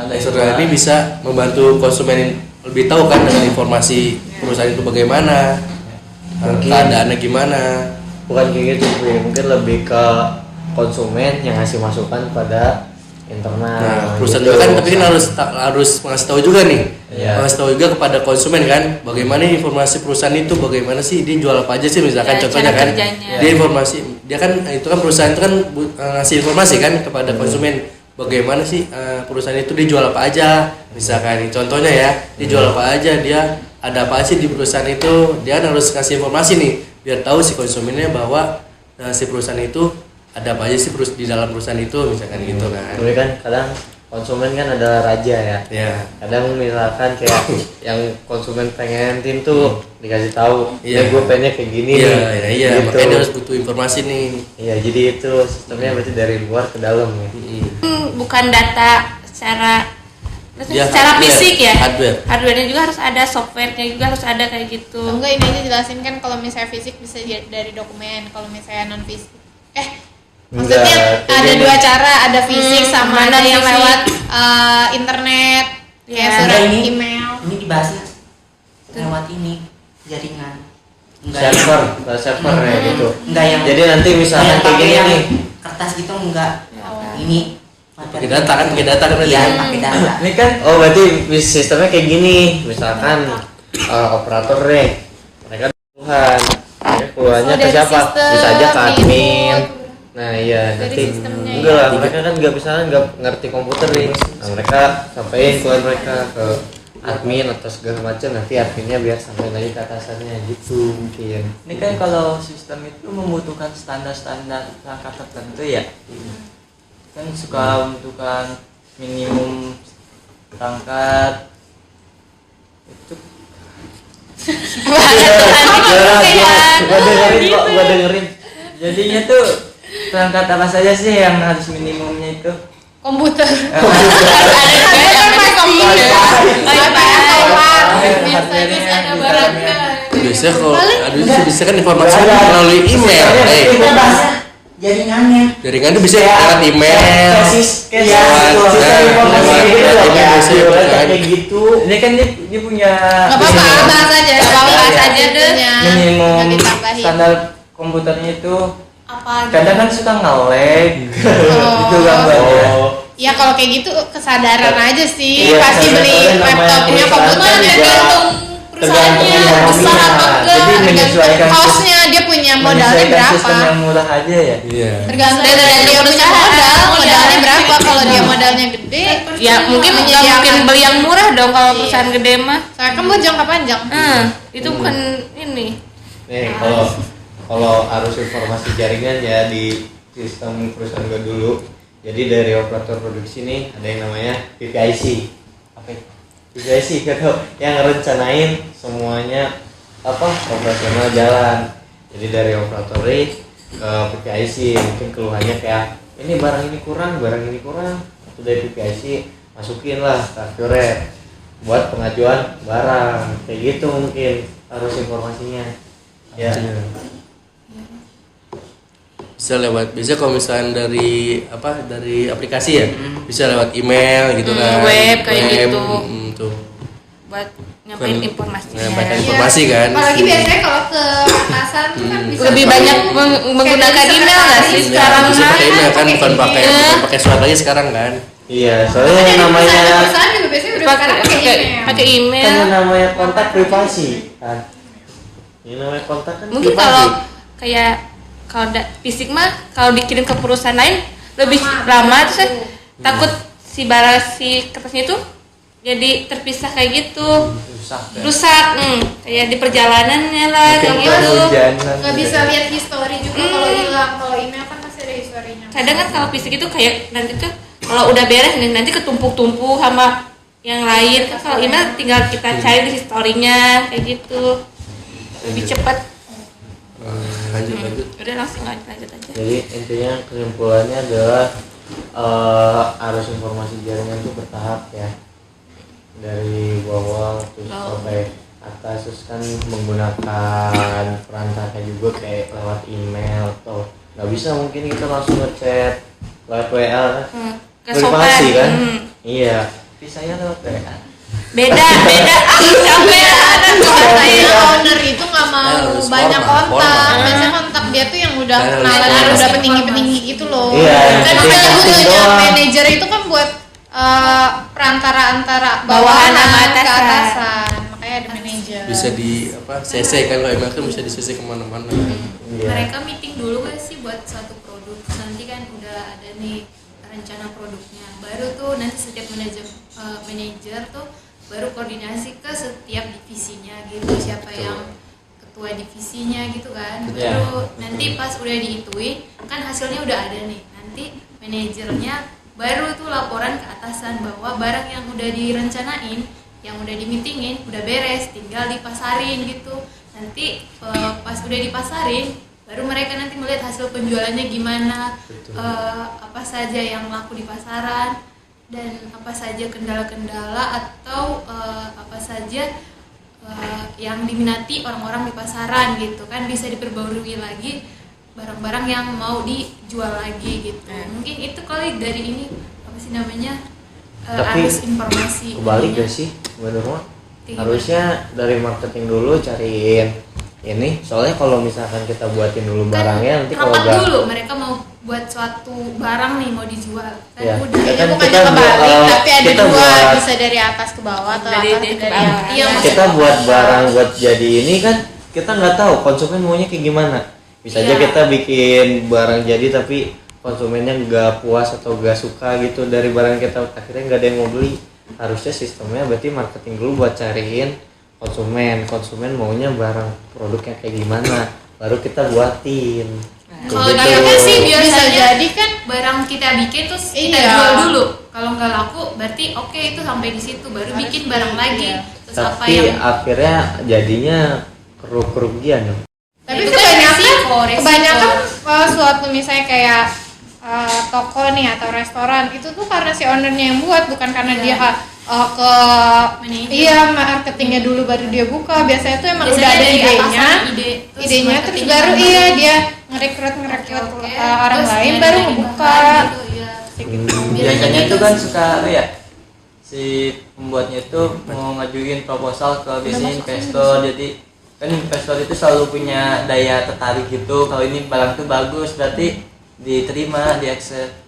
eksternal ini bisa membantu konsumen lebih tahu kan dengan informasi perusahaan itu bagaimana, keadaannya gimana. Bukan kayak gitu, mungkin lebih ke konsumen yang ngasih masukan pada internal. Nah, perusahaan gitu. juga kan, tapi kan harus ngasih tahu juga nih, ngasih tahu juga kepada konsumen kan, bagaimana informasi perusahaan itu, bagaimana sih dia jual apa aja sih, misalkan contohnya kan, dia informasi, dia kan itu kan perusahaan itu kan ngasih informasi kan kepada konsumen, bagaimana sih perusahaan itu dia jual apa aja, misalkan contohnya ya, dia jual apa aja, dia ada apa sih di perusahaan itu, dia kan harus kasih informasi nih, biar tahu si konsumennya bahwa si perusahaan itu ada apa aja sih di dalam perusahaan itu, misalkan gitu kan. Tapi kan kadang konsumen kan adalah raja ya. Kadang misalkan kayak yang konsumen pengenin tuh dikasih tahu, ya gue pengennya kayak gini nih. Iya, gitu. makanya dia harus butuh informasi nih. Iya, jadi itu sistemnya berarti dari luar ke dalam ya. Bukan data secara hardware, fisik ya. Hardware-nya juga harus ada, software-nya juga harus ada kayak gitu. Enggak, ini aja jelasin kan, kalau misalnya fisik bisa dari dokumen, kalau misalnya non fisik maksudnya ada dua cara, ada fisik sama ada yang lewat internet, kayak surat email. Ini dibahasnya lewat ini jaringan. Server ya gitu. Enggak yang. Jadi nanti misalnya kayak gini yang nih. kertas gitu enggak. Ini pakai data kan berarti. Iya, pakai data. Ini kan Berarti sistemnya kayak gini. Misalkan operator nih, mereka Tuhan. Keluarnya ke siapa? Bisa aja ke admin. Nah iya, nanti enggak lah, mereka kan nggak ngerti komputer nih. Nah, mereka sampaikan keluar mereka ke admin atau segala macam, nanti adminnya biar sampai lagi ke atasannya gitu mungkin. ini kan kalau sistem itu membutuhkan standar-standar perangkat tertentu ya. Kan suka membutuhkan minimum perangkat itu. Gua dengerin. Jadinya tuh perangkat apa saja sih yang harus minimumnya itu? Komputer. Biasanya kalau bisa kan informasi melalui email. Jaringan itu bisa lewat email. Kayak gitu. Ini kan dia punya bahas aja deh. minimum standar komputernya itu. Kadang kan suka nge-lag gitu gambarnya. Ya kalau kayak gitu kesadaran aja sih. Iya, Pasti beli laptopnya, komputernya, tergantung perusahaannya besar apa enggak. Jadi menyesuaikan Hostnya dia punya modalnya berapa. sistem yang murah aja ya. Iya. Tergantung dari dia punya modalnya berapa. Kalau dia modalnya gede, Ya mungkin nggak mungkin beli yang murah dong kalau perusahaan gede mah. Soalnya kan buat jangka panjang. Itu bukan ini. Nih kalau arus informasi jaringan ya di sistem perusahaan gue dulu. Jadi dari operator produksi nih ada yang namanya PPIC. Apa itu? PPIC yang ngerencanain semuanya operasional jalan. Jadi dari operator ke PPIC mungkin keluhannya kayak ini barang ini kurang. Itu dari PPIC masukin lah ke Accurate buat pengajuan barang kayak gitu mungkin harus informasinya. Ya. Bisa lewat, bisa kalau misalnya dari aplikasi ya, bisa lewat email gitu kan, web kayak gitu. Tuh. Buat nyampein informasinya. Nyampein informasi kan. Apalagi biasanya kalau ke atasan tuh kan bisa Lebih banyak menggunakan email nggak sih sekarang? Bisa pakai email kan, bukan pakai surat lagi sekarang kan. Iya, soalnya yang namanya perusahaan juga biasanya udah sekarang pakai email. kan yang namanya kontak privasi kan. Yang namanya kontak kan Mungkin privasi. kalau kayak fisik mah kalau dikirim ke perusahaan lain lebih lama, terus takut si kertasnya itu jadi terpisah kayak gitu, rusak kayak di perjalanannya lah kayak gitu. Nggak bisa lihat history juga kalau hilang. Kalau email kan pasti ada historinya. Kadang kan kalau fisik itu kayak nanti tuh kalau udah beres nanti ketumpuk-tumpuk sama yang lain. Kan kalau email tinggal kita cari di historinya kayak gitu, lebih cepat. Lanjut. Udah langsung lanjut aja. Jadi intinya kesimpulannya adalah arus informasi jaringan itu bertahap ya, dari bawah terus sampai atas, terus kan menggunakan perantara juga kayak lewat email, atau nggak bisa mungkin kita langsung ngechat lewat WA kan, privasi kan. Iya, tapi saya lewat WA beda sampai Katanya owner itu nggak mau banyak kontak. Biasanya kontak dia tuh yang udah kenalan, udah petinggi gitu loh. Iya, Dan makanya butuhnya manajer itu kan buat perantara antara bawahan sama atasan. Makanya ada manajer. Bisa di CC kan, kalau email kan bisa di CC kemana-mana. Mereka meeting dulu gak sih buat suatu produk, nanti kan udah ada nih rencana produknya, baru tuh nanti setiap manajer tuh baru koordinasi ke setiap divisinya gitu, siapa yang ketua divisinya gitu kan. Baru nanti pas udah dihituin kan hasilnya udah ada nih, nanti manajernya baru tuh laporan ke atasan bahwa barang yang udah direncanain, yang udah dimeetingin udah beres, tinggal dipasarin gitu. Nanti pas udah dipasarin baru mereka nanti melihat hasil penjualannya gimana, apa saja yang laku di pasaran, dan apa saja kendala-kendala atau apa saja yang diminati orang-orang di pasaran gitu kan, bisa diperbarui lagi barang-barang yang mau dijual lagi gitu. Mungkin itu kali dari ini apa sih namanya, arus informasi. Kebalik gak sih menurut harusnya dari marketing dulu cariin ini, soalnya kalau misalkan kita buatin dulu barangnya, nanti kalau rapat dulu mereka mau buat suatu barang nih mau dijual kan ya, udah Kayaknya kan bukannya kita kebalik, tapi ada kita dua, buat, bisa dari atas ke bawah atau Dari atas ke ke dari bawah. atas. Iya, kita buat barang buat jadi ini kan, kita nggak tahu konsumen maunya kayak gimana. Bisa aja kita bikin barang jadi tapi konsumennya nggak puas atau nggak suka gitu dari barang kita, akhirnya nggak ada yang mau beli. Harusnya sistemnya berarti marketing dulu buat cariin konsumen maunya barang produknya kayak gimana, baru kita buatin. kalau Gitu. kayaknya sih Bisa biasanya jadi kan barang kita bikin terus kita Iya. jual dulu, kalau nggak laku berarti oke itu sampai di situ baru bikin barang lagi. Terus apa Tapi yang akhirnya jadinya kerugian dong. tapi Itu kan resiko. kebanyakan suatu misalnya kayak toko nih atau restoran itu tuh karena si ownernya yang buat, bukan karena dia ke Manajer. marketingnya dulu baru dia buka. Biasanya tuh emang Biasanya udah ada dari idenya, atasan idenya terus marketingnya baru baru. dia ngerekrut Oke. orang Terus lain nyari baru bahan ngebuka. gitu, ya. biasanya itu kan suka ya si pembuatnya itu mau ngajuin proposal ke biasanya investor, jadi kan investor itu selalu punya daya tertarik gitu, kalau ini barang tuh bagus berarti diterima, di accept.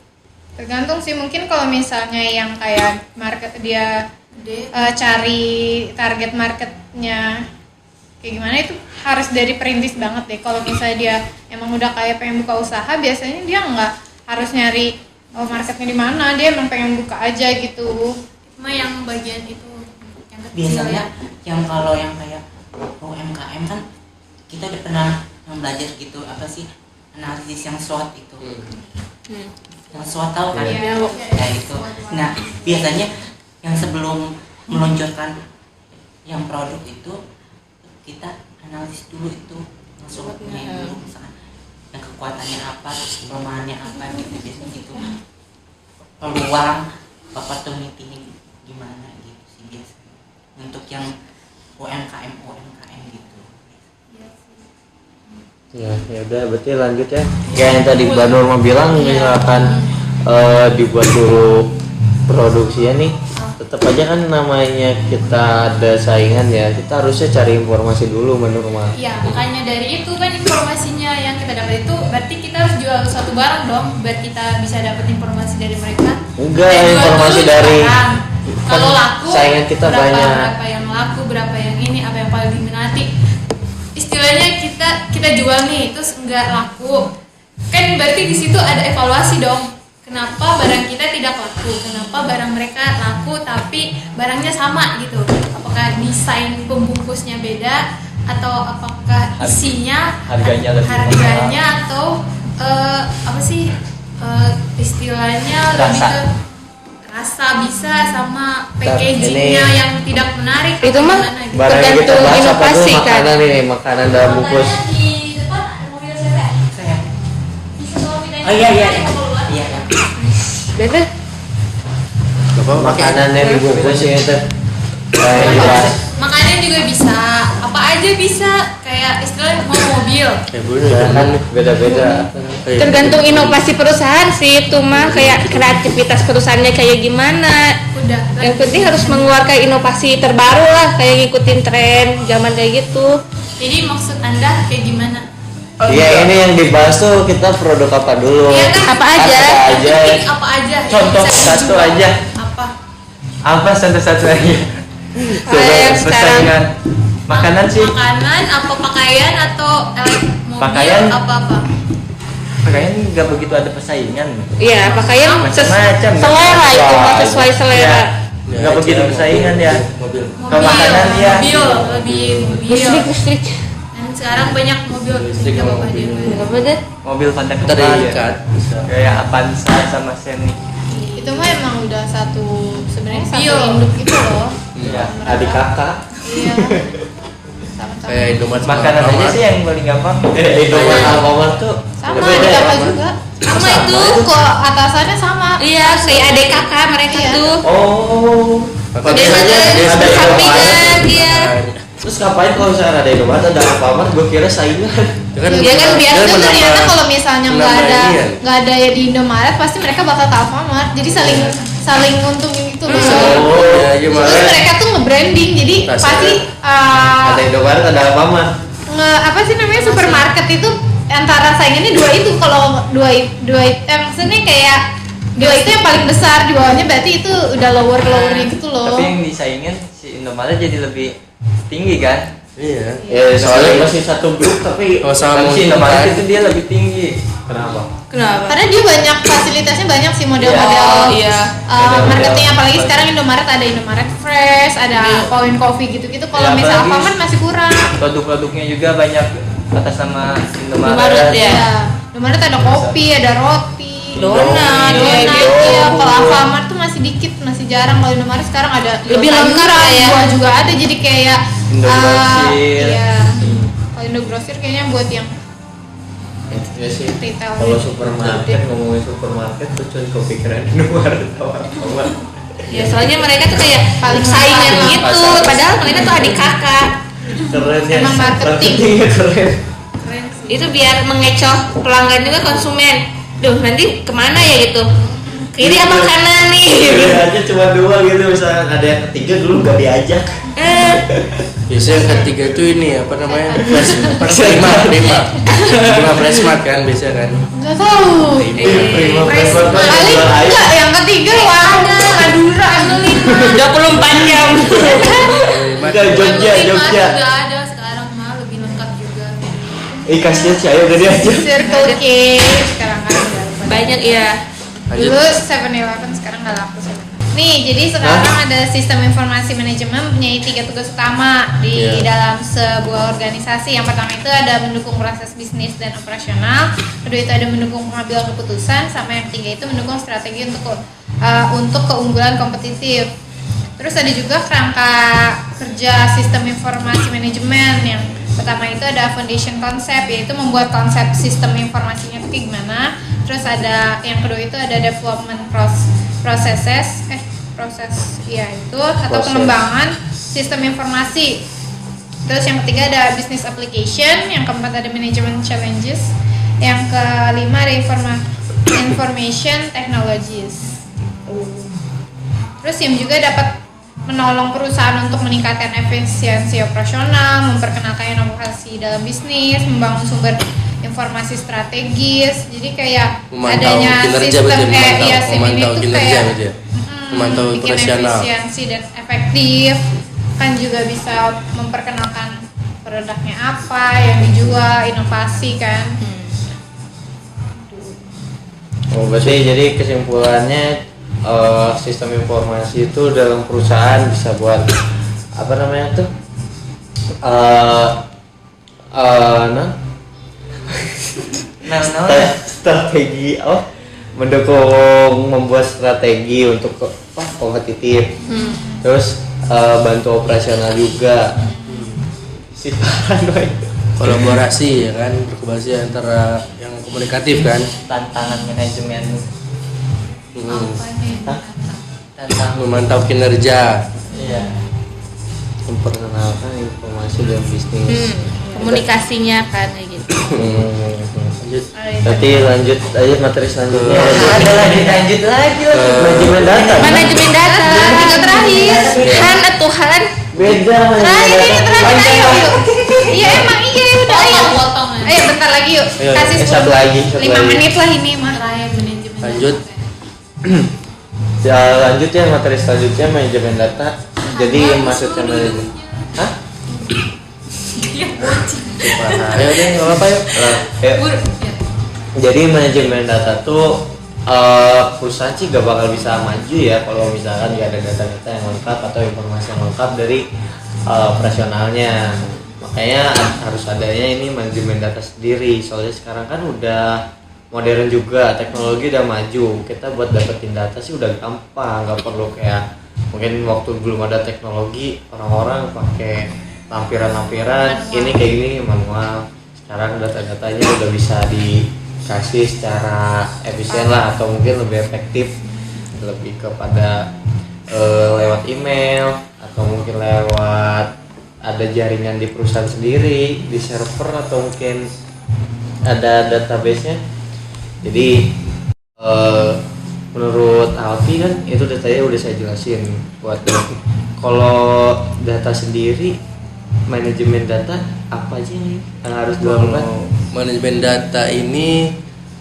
Tergantung sih, mungkin kalau misalnya yang kayak market dia Gede. cari target marketnya kayak gimana, itu harus dari perintis banget deh. Kalau misalnya dia emang udah kayak pengen buka usaha, biasanya dia nggak harus nyari marketnya di mana, dia emang pengen buka aja gitu. Cuma yang bagian itu yang kecil Biasanya ya. yang kalau yang kayak UMKM kan kita udah pernah belajar gitu, apa sih analisis yang SWOT itu. Yang SWOT tahu kan? Iya. Ya itu. Nah, biasanya yang sebelum meluncurkan yang produk itu kita analisis dulu itu SWOT-nya dulu, misalkan yang kekuatannya apa, terus kelemahannya apa gitu, biasanya gitu. Peluang opportunity gimana gitu sih biasanya untuk yang UMKM gitu. Ya udah, berarti lanjut ya. Kayak yang tadi Mbak Nurma bilang, misalkan dibuat dulu produksinya nih, tetap aja kan namanya kita ada saingan ya, kita harusnya cari informasi dulu Mbak Nurma. Iya, makanya dari itu kan informasinya yang kita dapat itu berarti kita harus jual suatu barang dong biar kita bisa dapat informasi dari mereka. Enggak, Kita jual informasi dulu dari barang. kan Kalau laku saingan kita banyak. berapa yang laku, berapa yang ini, apa yang paling diminati. Istilahnya kita jual nih terus enggak laku. Kan berarti di situ ada evaluasi dong. kenapa barang kita tidak laku, kenapa barang mereka laku tapi barangnya sama gitu. Apakah desain pembungkusnya beda atau apakah isinya, harganya lebih harganya atau apa sih istilahnya lebih Rasa. ke rasa bisa sama packagingnya ini- yang tidak menarik Itu atau mah gimana gitu. Barang yang kita Tergantung bahas apa inovasi, dulu? kan? Makanan nih, makanan dalam bungkus. Di depan ada mobil saya. Saya. Bisa bawa pindahin. Oh iya iya. Ada yang keluar. Iya. Beda. Makanan yang dibungkus ya itu. Kayak dibahas. Makanan juga bisa, apa aja bisa, kayak istilah mau mobil. Ya kan beda-beda. Tergantung inovasi perusahaan sih itu mah, kayak kreativitas perusahaannya kayak gimana. Udah. Yang penting harus mengeluarkan inovasi terbaru lah, kayak ngikutin tren zaman kayak gitu. Jadi maksud Anda kayak gimana? Iya, ini yang dibahas tuh kita produk apa dulu. Iya kan? Apa aja? Apa aja. Penting apa aja? yang Contoh bisa satu dijual. aja. Apa? Apa satu-satu aja? Kayak yang sekarang. persaingan. Makanan sih. Makanan, apa pakaian atau mobil, Pakaian. apa-apa? Pakaian nggak begitu ada persaingan. Iya, pakaian Macam-macam. selera itu mah sesuai selera. Ya, nggak begitu persaingan ya. Mobil. Kalau makanan ya. Mobil, lebih mobil. Listrik. Dan sekarang banyak mobil Listrik tidak sama apa-apa mobil. dia. Apa deh? Mobil Honda Kita ada Kembar ikat. ya. Kayak Avanza sama Scenic. Itu mah emang udah satu sebenarnya satu Mobil. induk gitu loh. Iya. Adik kakak. Iya. Sama-sama. Kayak Indomaret. Makanan aja sih yang paling gampang. Indomaret Alfamart tuh Sama beda adik ya, kakak Alfamart? juga. Sama itu. Kok atasannya sama. Iya, kayak adik kakak mereka Iya. tuh. Oh. Biasanya Ada sampingan dia. Terus ngapain kalau misalnya ada Indomaret ada Alfamart? Gue kira saingan. Ya kan biasa tuh ternyata kalau misalnya nggak menambah ada ini ya. nggak ada ya di Indomaret pasti mereka bakal ke Alfamart. Jadi saling untungin gitu loh. Oh, ya gimana? Terus mereka tuh nge-branding jadi Rasa. pasti Ada Indomaret ada Alfamart. apa sih namanya supermarket itu antara saingannya dua itu kalau maksudnya kayak dua itu yang paling besar di bawahnya berarti itu udah lowernya gitu loh. Tapi yang disaingin si Indomaret jadi lebih tinggi kan? Iya. Ya soalnya masih satu grup tapi Kalau sama Tapi si mungkin Indomaret kan. itu dia lebih tinggi. kenapa? Kenapa? Karena dia banyak fasilitasnya banyak sih model-model Oh, iya. marketing apalagi sekarang Indomaret ada Indomaret Fresh, ada Iya. Point Coffee gitu-gitu. Kalau Ya, misal apalagi- Alfamart masih kurang. Produk-produknya juga banyak atas nama Indomaret, Indomaret. ya. Ya. Indomaret ada kopi, ada roti, Donat, donat. kayak gitu. Iya, kalau Alfamart tuh masih dikit, masih jarang. Kalau Indomaret sekarang ada Lebih lengkap sayuran, ya. buah juga ada. Jadi kayak Indogrosir. iya. Kalau Indogrosir kayaknya buat yang Ya sih. retail. Kalau supermarket ngomongin supermarket tuh cuma kepikiran Indomaret atau Alfamart. Ya soalnya mereka tuh kayak Paling saingan mahal. gitu, padahal mereka tuh adik kakak. Keren ya. Emang marketing. Marketingnya keren. Keren sih. Itu biar mengecoh pelanggan juga konsumen. Duh nanti kemana ya gitu? Kiri apa kanan nih? Kira aja cuma dua gitu, misalnya ada yang ketiga dulu nggak diajak. Biasanya yang ketiga tuh ini apa namanya? Prima Flashmart kan biasa kan. Nggak tahu. Prima Paling jual air. enggak yang ketiga Wahana, Madura, 24 jam. Enggak, Jogja. Juga ada sekarang mah lebih lengkap juga. Kasihan sih, ayo udah diajak. Circle K sekarang kan udah Banyak ya. dulu 7-Eleven sekarang nggak laku sih. Nih, jadi sekarang ada sistem informasi manajemen punya 3 tugas utama di Iya. dalam sebuah organisasi. Yang pertama itu ada mendukung proses bisnis dan operasional. Kedua itu ada mendukung pengambilan keputusan. Sama yang ketiga itu mendukung strategi untuk keunggulan kompetitif. Terus ada juga kerangka kerja sistem informasi manajemen. Yang pertama itu ada foundation konsep, yaitu membuat konsep sistem informasinya itu kayak gimana. Terus ada yang kedua itu ada development proses itu atau Proses. pengembangan sistem informasi. Terus yang ketiga ada business application, yang keempat ada management challenges, yang kelima ada information technologies. Terus SIM juga dapat menolong perusahaan untuk meningkatkan efisiensi operasional, memperkenalkan inovasi dalam bisnis, membangun sumber informasi strategis. Jadi kayak Memantau adanya kinerja sistem berarti, SIM ini memantau tuh kinerja kayak berarti ya? Memantau bikin operasional. efisiensi dan efektif. Kan juga bisa memperkenalkan produknya apa yang dijual, inovasi kan. Oh, berarti jadi kesimpulannya sistem informasi itu dalam perusahaan bisa buat apa namanya tuh strategi mendukung membuat strategi untuk kompetitif. Terus bantu operasional juga. Kolaborasi ya kan, berkolaborasi antara yang komunikatif kan. Tantangan manajemen Apa nih? tantangan Memantau kinerja. iya Memperkenalkan informasi dan bisnis. Komunikasinya kan kayak gitu. Lanjut. Berarti lanjut aja materi selanjutnya. ada lagi lanjut lagi Manajemen data. Manajemen data tinggal terakhir. Han atau Han? Beda Terakhir ini terakhir ayo yuk. Iya emang iya udah ayo. Potong aja. Ayo bentar lagi yuk. Ayo, Kasih satu lagi, satu 5 lagi. menit lah ini mah. Terakhir manajemen. Lanjut. Ya lanjut ya materi selanjutnya manajemen data. Jadi maksudnya manajemen. Hah? Ayo deh, nggak apa-apa yuk. Yuk. Bur, ya. Jadi manajemen data tuh perusahaan sih gak bakal bisa maju ya kalau misalkan gak ada data-data yang lengkap atau informasi yang lengkap dari operasionalnya. Makanya harus adanya ini manajemen data sendiri. Soalnya sekarang kan udah modern juga, teknologi udah maju. Kita buat dapetin data sih udah gampang, nggak perlu kayak mungkin waktu belum ada teknologi orang-orang pakai lampiran-lampiran ini kayak gini manual. Sekarang data-datanya udah bisa dikasih secara efisien lah, atau mungkin lebih efektif, lebih kepada lewat email atau mungkin lewat ada jaringan di perusahaan sendiri, di server, atau mungkin ada database-nya. Jadi menurut Alfi kan itu datanya udah saya jelasin buat kalau data sendiri, manajemen data apa aja nih yang harus dilakukan? Kalau manajemen data ini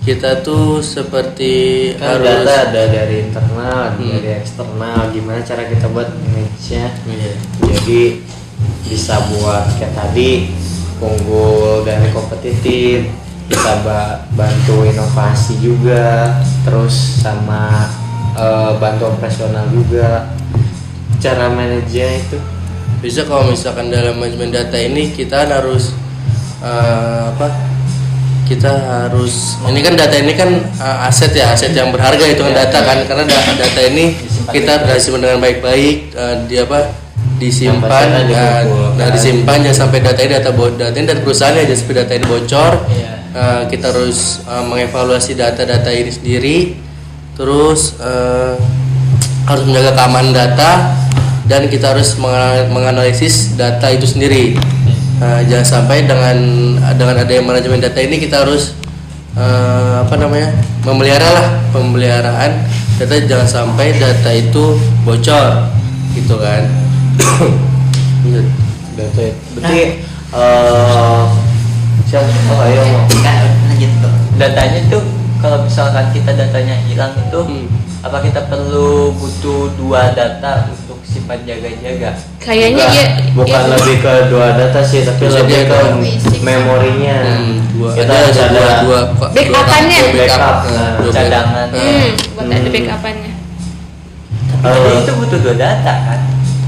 kita tuh seperti Kan harus data ada dari internal, ada dari eksternal. Gimana cara kita buat manage-nya? Iya. Jadi bisa buat kayak tadi unggul dan kompetitif, bisa bantu inovasi juga, terus sama bantu operasional juga. Cara manajernya itu bisa kalau misalkan dalam manajemen data ini kita harus kita harus ini kan data ini kan aset ya, aset yang berharga itu kan data kan, karena data ini kita disimpan dengan baik-baik, disimpan disimpan jangan sampai data ini data ini data perusahaan ya, jangan sampai data ini bocor. Kita harus mengevaluasi data-data ini sendiri, terus harus menjaga keamanan data, dan kita harus menganalisis data itu sendiri. Jangan sampai dengan adanya manajemen data ini kita harus pemeliharaan data, jangan sampai data itu bocor gitu kan. data. Berarti siapa? Ayo mau. Lanjut tuh. datanya tuh kalau misalkan kita datanya hilang itu apa kita perlu butuh 2 data untuk simpan jaga-jaga? Kayaknya Bukan- ya bukan lebih ke 2 data sih, tapi Bisa lebih dia ke basic. memorinya. Kita ada harus ada dua Backup-annya. backup. dua Cadangan. buat ada backup-annya. Jadi itu butuh 2 data kan?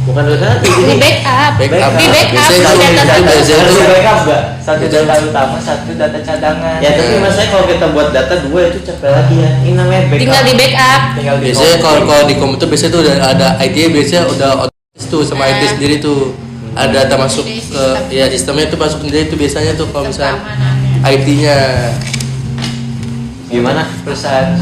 Bukan 2 data, Di jadi backup. Backup. Di backup Biasanya si itu data biasanya tersebut. harus itu- backup nggak? Satu data utama, satu data cadangan. Ya tapi maksudnya kalau kita buat data 2 itu capek lagi ya. Ini namanya backup. Tinggal di backup. Tinggal di Biasanya kalau di komputer biasanya tuh ada IT, biasanya udah otomatis tuh sama IT sendiri tuh ada data masuk ke ya sistemnya tuh masuk sendiri tuh biasanya tuh kalau misalnya IT-nya. Gimana? perusahaan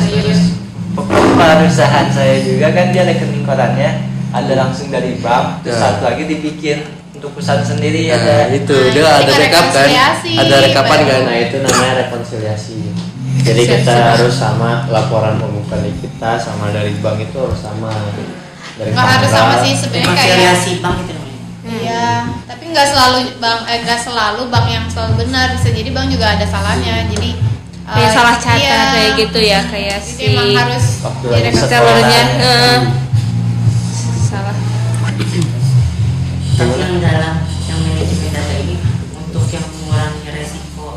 perusahaan saya juga kan dia rekening korannya ada langsung dari bank, terus Ya. satu lagi dibikin untuk perusahaan sendiri Nah, ada. itu Nah, dia ini ada kan backup kan, rekonsiliasi, ada rekapan kan. Nah itu namanya rekonsiliasi. Jadi kita harus sama laporan pembukaan kita sama dari bank itu harus sama. Dari Nggak harus tanggal. sama sih sebenarnya kayak. Rekonsiliasi bank itu namanya. Iya, tapi nggak selalu bank yang selalu benar, bisa jadi bank juga ada salahnya. Jadi Kayak salah catat iya. kayak gitu ya, kayak Jadi si emang harus Waktu lagi resellernya sekolah. salah. Tapi yang dalam yang manajemen data ini untuk yang mengurangi resiko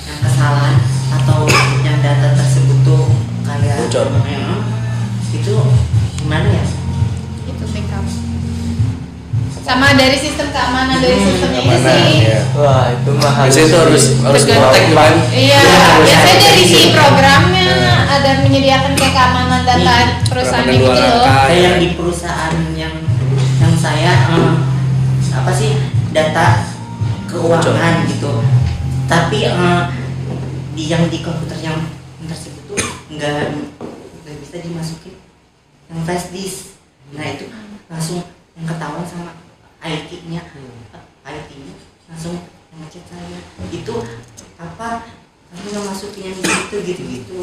yang kesalahan atau yang data tersebut tuh kayak Bocor. Itu gimana ya? Itu backup. Sama dari sistem keamanan dari sistemnya ini Keamanan, sih. ya. Wah, itu mah Biasanya itu harus Tergantung. kontak kan. Iya, biasanya dari si programnya ada menyediakan kayak keamanan data perusahaan Keamanan gitu dua loh. angka. Kayak yang di perusahaan yang saya apa sih, data keuangan gitu. Tapi di komputer yang tersebut tuh nggak bisa dimasukin yang flash disk. Nah itu langsung yang ketahuan sama IT-nya langsung ngechat saya, itu apa kamu nggak masukin yang di situ gitu.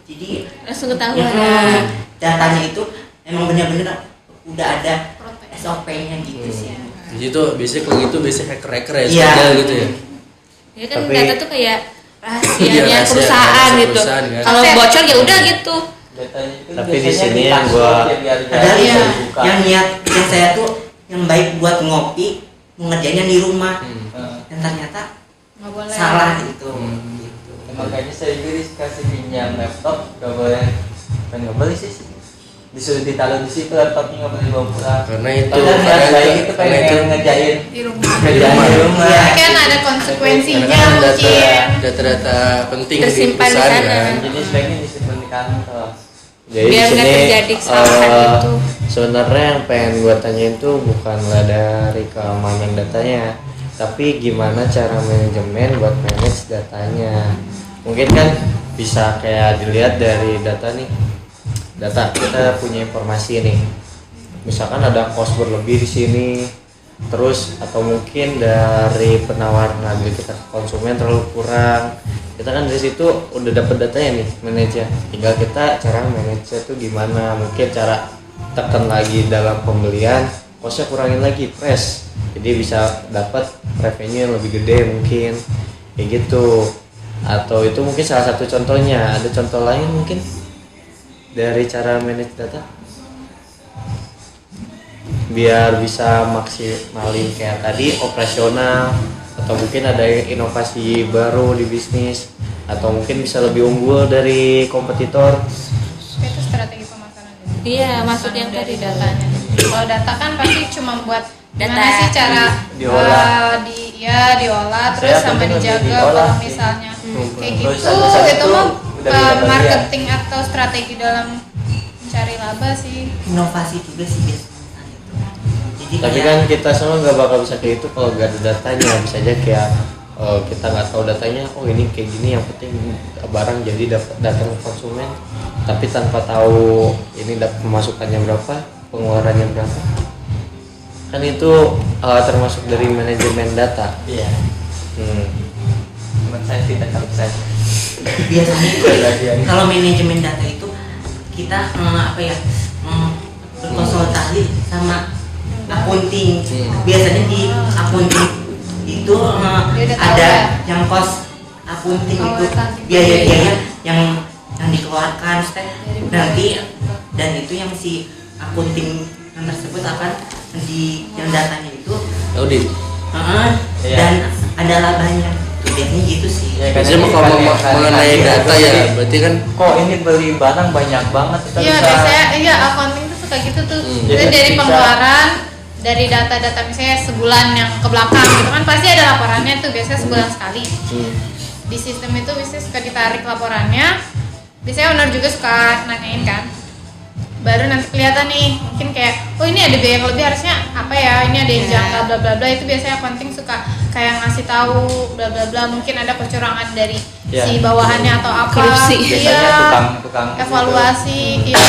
Jadi Langsung ketahuan. datanya itu emang benar-benar udah ada SOP-nya gitu sih. Di situ biasanya kalau gitu biasanya hacker ya, Iya. spesial gitu ya. Ya kan Tapi- data tuh kayak Iya, rahasianya rahasia perusahaan gitu. perusahaan, kan. Kalau bocor ya udah gitu. Datanya itu Tapi di biasanya sini yang dipassword gua- ya, biar Padahal Iya. yang dibuka. yang saya tuh yang baik buat ngopi mengerjainnya di rumah, dan ternyata Nggak boleh. salah gitu. Gitu. Makanya saya juga dikasih pinjam laptop, gak boleh, kan gak boleh sih, disuruh ditaruh di situ laptopnya, gak boleh dibawa pulang. Karena itu Padahal niat baik itu karena itu pengen ngerjain di rumah. di rumah. Iya. Tapi kan ada konsekuensinya karena kan mungkin. data penting di Tersimpan di perusahaan sana. kan. Jadi sebaiknya disimpan di kantor. Jadi Biar di nggak sini terjadi kesalahan itu. sebenarnya yang pengen gue tanyain tuh bukanlah dari keamanan datanya, tapi gimana cara manajemen buat manage datanya. Mungkin kan bisa kayak dilihat dari data nih. Data kita punya informasi nih. Misalkan ada cost berlebih di sini, terus atau mungkin dari penawaran harga kita ke konsumen terlalu kurang. Kita kan dari situ udah dapet datanya nih, manage. Tinggal kita cara manage tuh gimana, mungkin cara tekan lagi dalam pembelian, costnya kurangin lagi, press, jadi bisa dapat revenue yang lebih gede mungkin, kayak gitu. Atau itu mungkin salah satu contohnya. Ada contoh lain mungkin dari cara manage data biar bisa maksimalin kayak tadi operasional, atau mungkin ada inovasi baru di bisnis, atau mungkin bisa lebih unggul dari kompetitor. Itu strategi pemasaran. Iya, masuk yang dari dari datanya. Kalau data kan pasti cuma buat gimana Data. sih cara Diolah. diolah terus Saya sama penting lebih dijaga diolah kalau sih. misalnya kayak gitu. Perusahaan-perusahaan Itu itu mah udah beda marketing atau strategi dalam mencari laba sih. Inovasi juga sih biasanya itu. Jadi Tapi kayak- kan kita semua nggak bakal bisa kayak itu kalau nggak ada datanya. Bisa aja kayak kita nggak tahu datanya, oh ini kayak gini, yang penting barang jadi dapat datang ke konsumen, tapi tanpa tahu ini dapat pemasukannya berapa, pengeluarannya berapa. Kan itu termasuk dari manajemen data. Iya. Teman saya tidak tahu saja. biasanya Bagian. kalau manajemen data itu kita berkonsultasi sama accounting. Biasanya di accounting itu Dia udah tahu ada ya? yang cost accounting Oh, itu accounting. biaya-biaya yang dikeluarkan nanti, dan itu yang si accounting yang tersebut akan yang datanya itu Audit. Iya. dan ada labanya. Tuh, biasanya gitu sih. Ya, Biasanya kalau mengenai data ya berarti kan kok ini beli barang banyak banget kita Iya bisa biasanya iya accounting tuh suka gitu tuh. Jadi Jadi dari bisa- pengeluaran, dari data-data misalnya sebulan yang ke belakang gitu kan pasti ada laporannya tuh biasanya sebulan sekali. Di sistem itu biasanya suka ditarik laporannya. Biasanya owner juga suka nanyain kan. Baru nanti kelihatan nih, mungkin kayak oh ini ada biaya yang lebih, harusnya apa ya, ini ada yang jangka bla bla bla. Itu biasanya accounting suka kayak ngasih tahu bla bla bla, mungkin ada kecurangan dari Ya. si bawahannya atau apa. Korupsi. biasanya Iya. tukang Evaluasi, iya.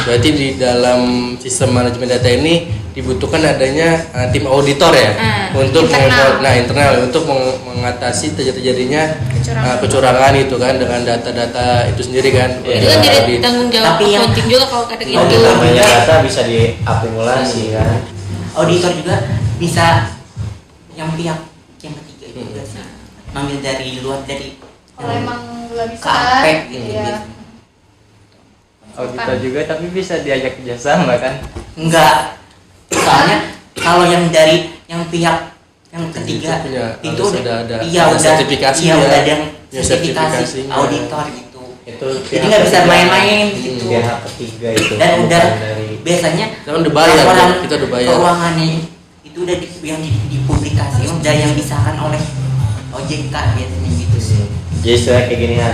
berarti di dalam sistem manajemen data ini dibutuhkan adanya tim auditor ya untuk Internal. internal untuk mengatasi terjadinya Kecurangan. kecurangan itu kan dengan data-data itu sendiri kan. Iya. Itu kan jadi Audit. tanggung jawab Tapi yang- accounting juga kalau ada gitu. Itu namanya data bisa diakumulasi kan. Auditor juga bisa yang pihak yang ketiga juga sih, ngambil dari luar, dari Kalau emang nggak bisa, KPEK gitu iya. biasanya. auditor juga, tapi bisa diajak kerjasama kan. Enggak, soalnya kalau yang dari yang pihak yang ketiga Itu punya- itu harus ada iya ada udah sertifikasi iya ya. udah ada yang Ya, sertifikasi sertifikasi. auditor gitu. itu Jadi nggak bisa main-main gitu. pihak ketiga itu Dan bukan udah dari biasanya Kan udah bayar, laporan kita udah bayar. keuangannya itu udah yang dipublikasi udah yang disahkan oleh OJK biasanya gitu sih. jadi istilah kayak gini kan,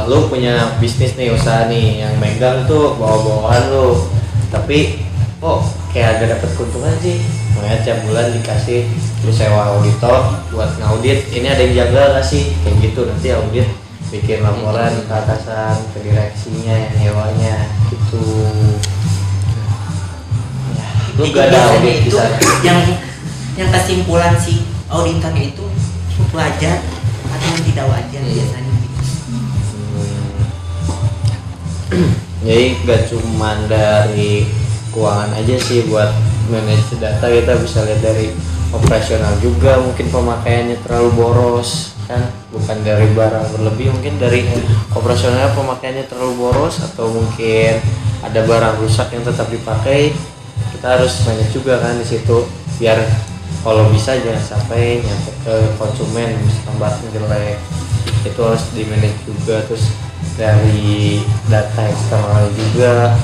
lu punya bisnis nih, usaha nih, yang megang tuh bawa-bawaan lu, tapi kok kayak agak dapet keuntungan sih, makanya tiap bulan dikasih lu sewa auditor buat ngaudit, ini ada yang jaga gak sih, kayak gitu. Nanti audit bikin laporan ke atasan, ke direksinya yang nyewanya gitu. Ya, lu Jadi gak ada biasanya audit di itu sana. yang kesimpulan si auditornya itu wajar atau yang tidak wajar biasanya gitu. Jadi gak cuman dari keuangan aja sih buat manage data, kita bisa lihat dari operasional juga, mungkin pemakaiannya terlalu boros kan, bukan dari barang berlebih, mungkin dari operasionalnya pemakaiannya terlalu boros, atau mungkin ada barang rusak yang tetap dipakai, kita harus manage juga kan di situ, biar kalau bisa jangan sampai nyampe ke konsumen misalkan barang jelek, itu harus di manage juga. Terus dari data eksternal juga,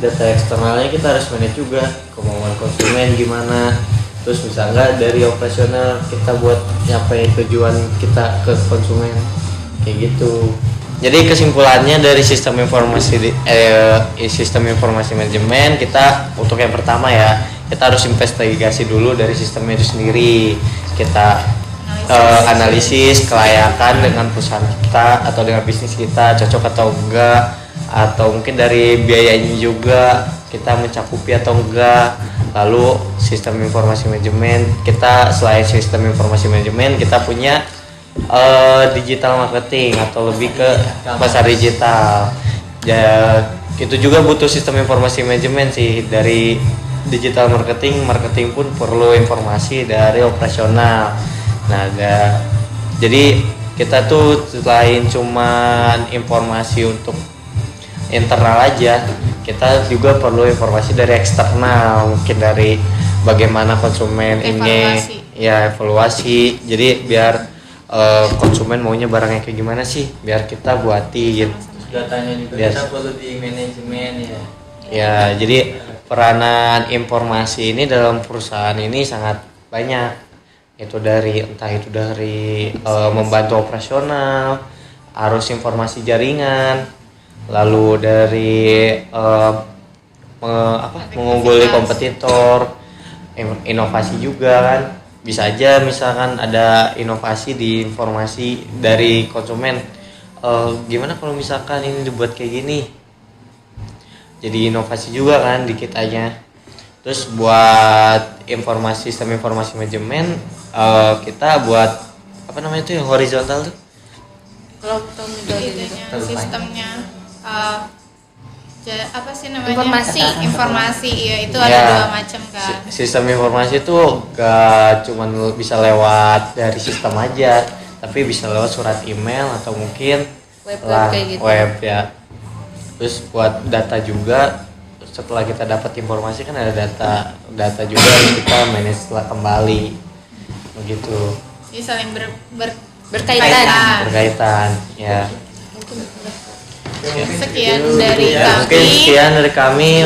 data eksternalnya kita harus manage juga, kemauan konsumen gimana, terus bisa nggak dari operasional kita buat nyampe tujuan kita ke konsumen, kayak gitu. Jadi kesimpulannya dari sistem informasi manajemen, kita untuk yang pertama ya, kita harus investigasi dulu dari sistemnya itu sendiri, kita analisis kelayakan dengan perusahaan kita atau dengan bisnis kita, cocok atau enggak, atau mungkin dari biayanya juga kita mencakupi atau enggak. Lalu sistem informasi manajemen, kita selain sistem informasi manajemen kita punya digital marketing atau lebih ke pasar digital ya, itu juga butuh sistem informasi manajemen sih. Dari digital marketing pun perlu informasi dari operasional. Nah, jadi kita tuh selain cuman informasi untuk internal aja, kita juga perlu informasi dari eksternal, mungkin dari bagaimana konsumen ini ya, evaluasi. Jadi biar konsumen maunya barangnya kayak gimana sih, biar kita buatin. Datanya juga kita perlu di manajemen ya. Ya, jadi peranan informasi ini dalam perusahaan ini sangat banyak. Itu dari entah itu dari membantu operasional, arus informasi jaringan, lalu dari mengungguli kompetitor, inovasi juga kan. Bisa aja misalkan ada inovasi di informasi dari konsumen, gimana kalau misalkan ini dibuat kayak gini, jadi inovasi juga kan di kitanya. Terus buat sistem informasi manajemen, kita buat apa namanya itu yang horizontal tuh, Kalau sistemnya apa sih namanya, informasi ya, itu Ya, ada dua macam kan. Sistem informasi itu gak cuman bisa lewat dari sistem aja, tapi bisa lewat surat email atau mungkin Web kayak gitu. web ya. Terus buat data juga, setelah kita dapat informasi kan ada data juga yang kita manage setelah kembali begitu. Jadi saling Berkaitan. Ya. Sekian dari kami. Mungkin sekian dari kami.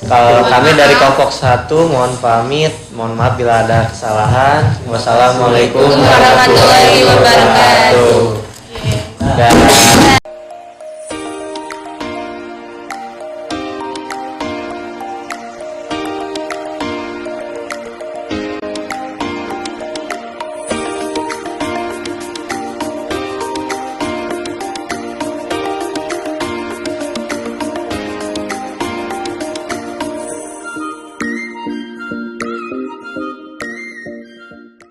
Kalau kami dari kelompok 1 mohon pamit, mohon maaf bila ada kesalahan. Wassalamualaikum warahmatullahi wabarakatuh.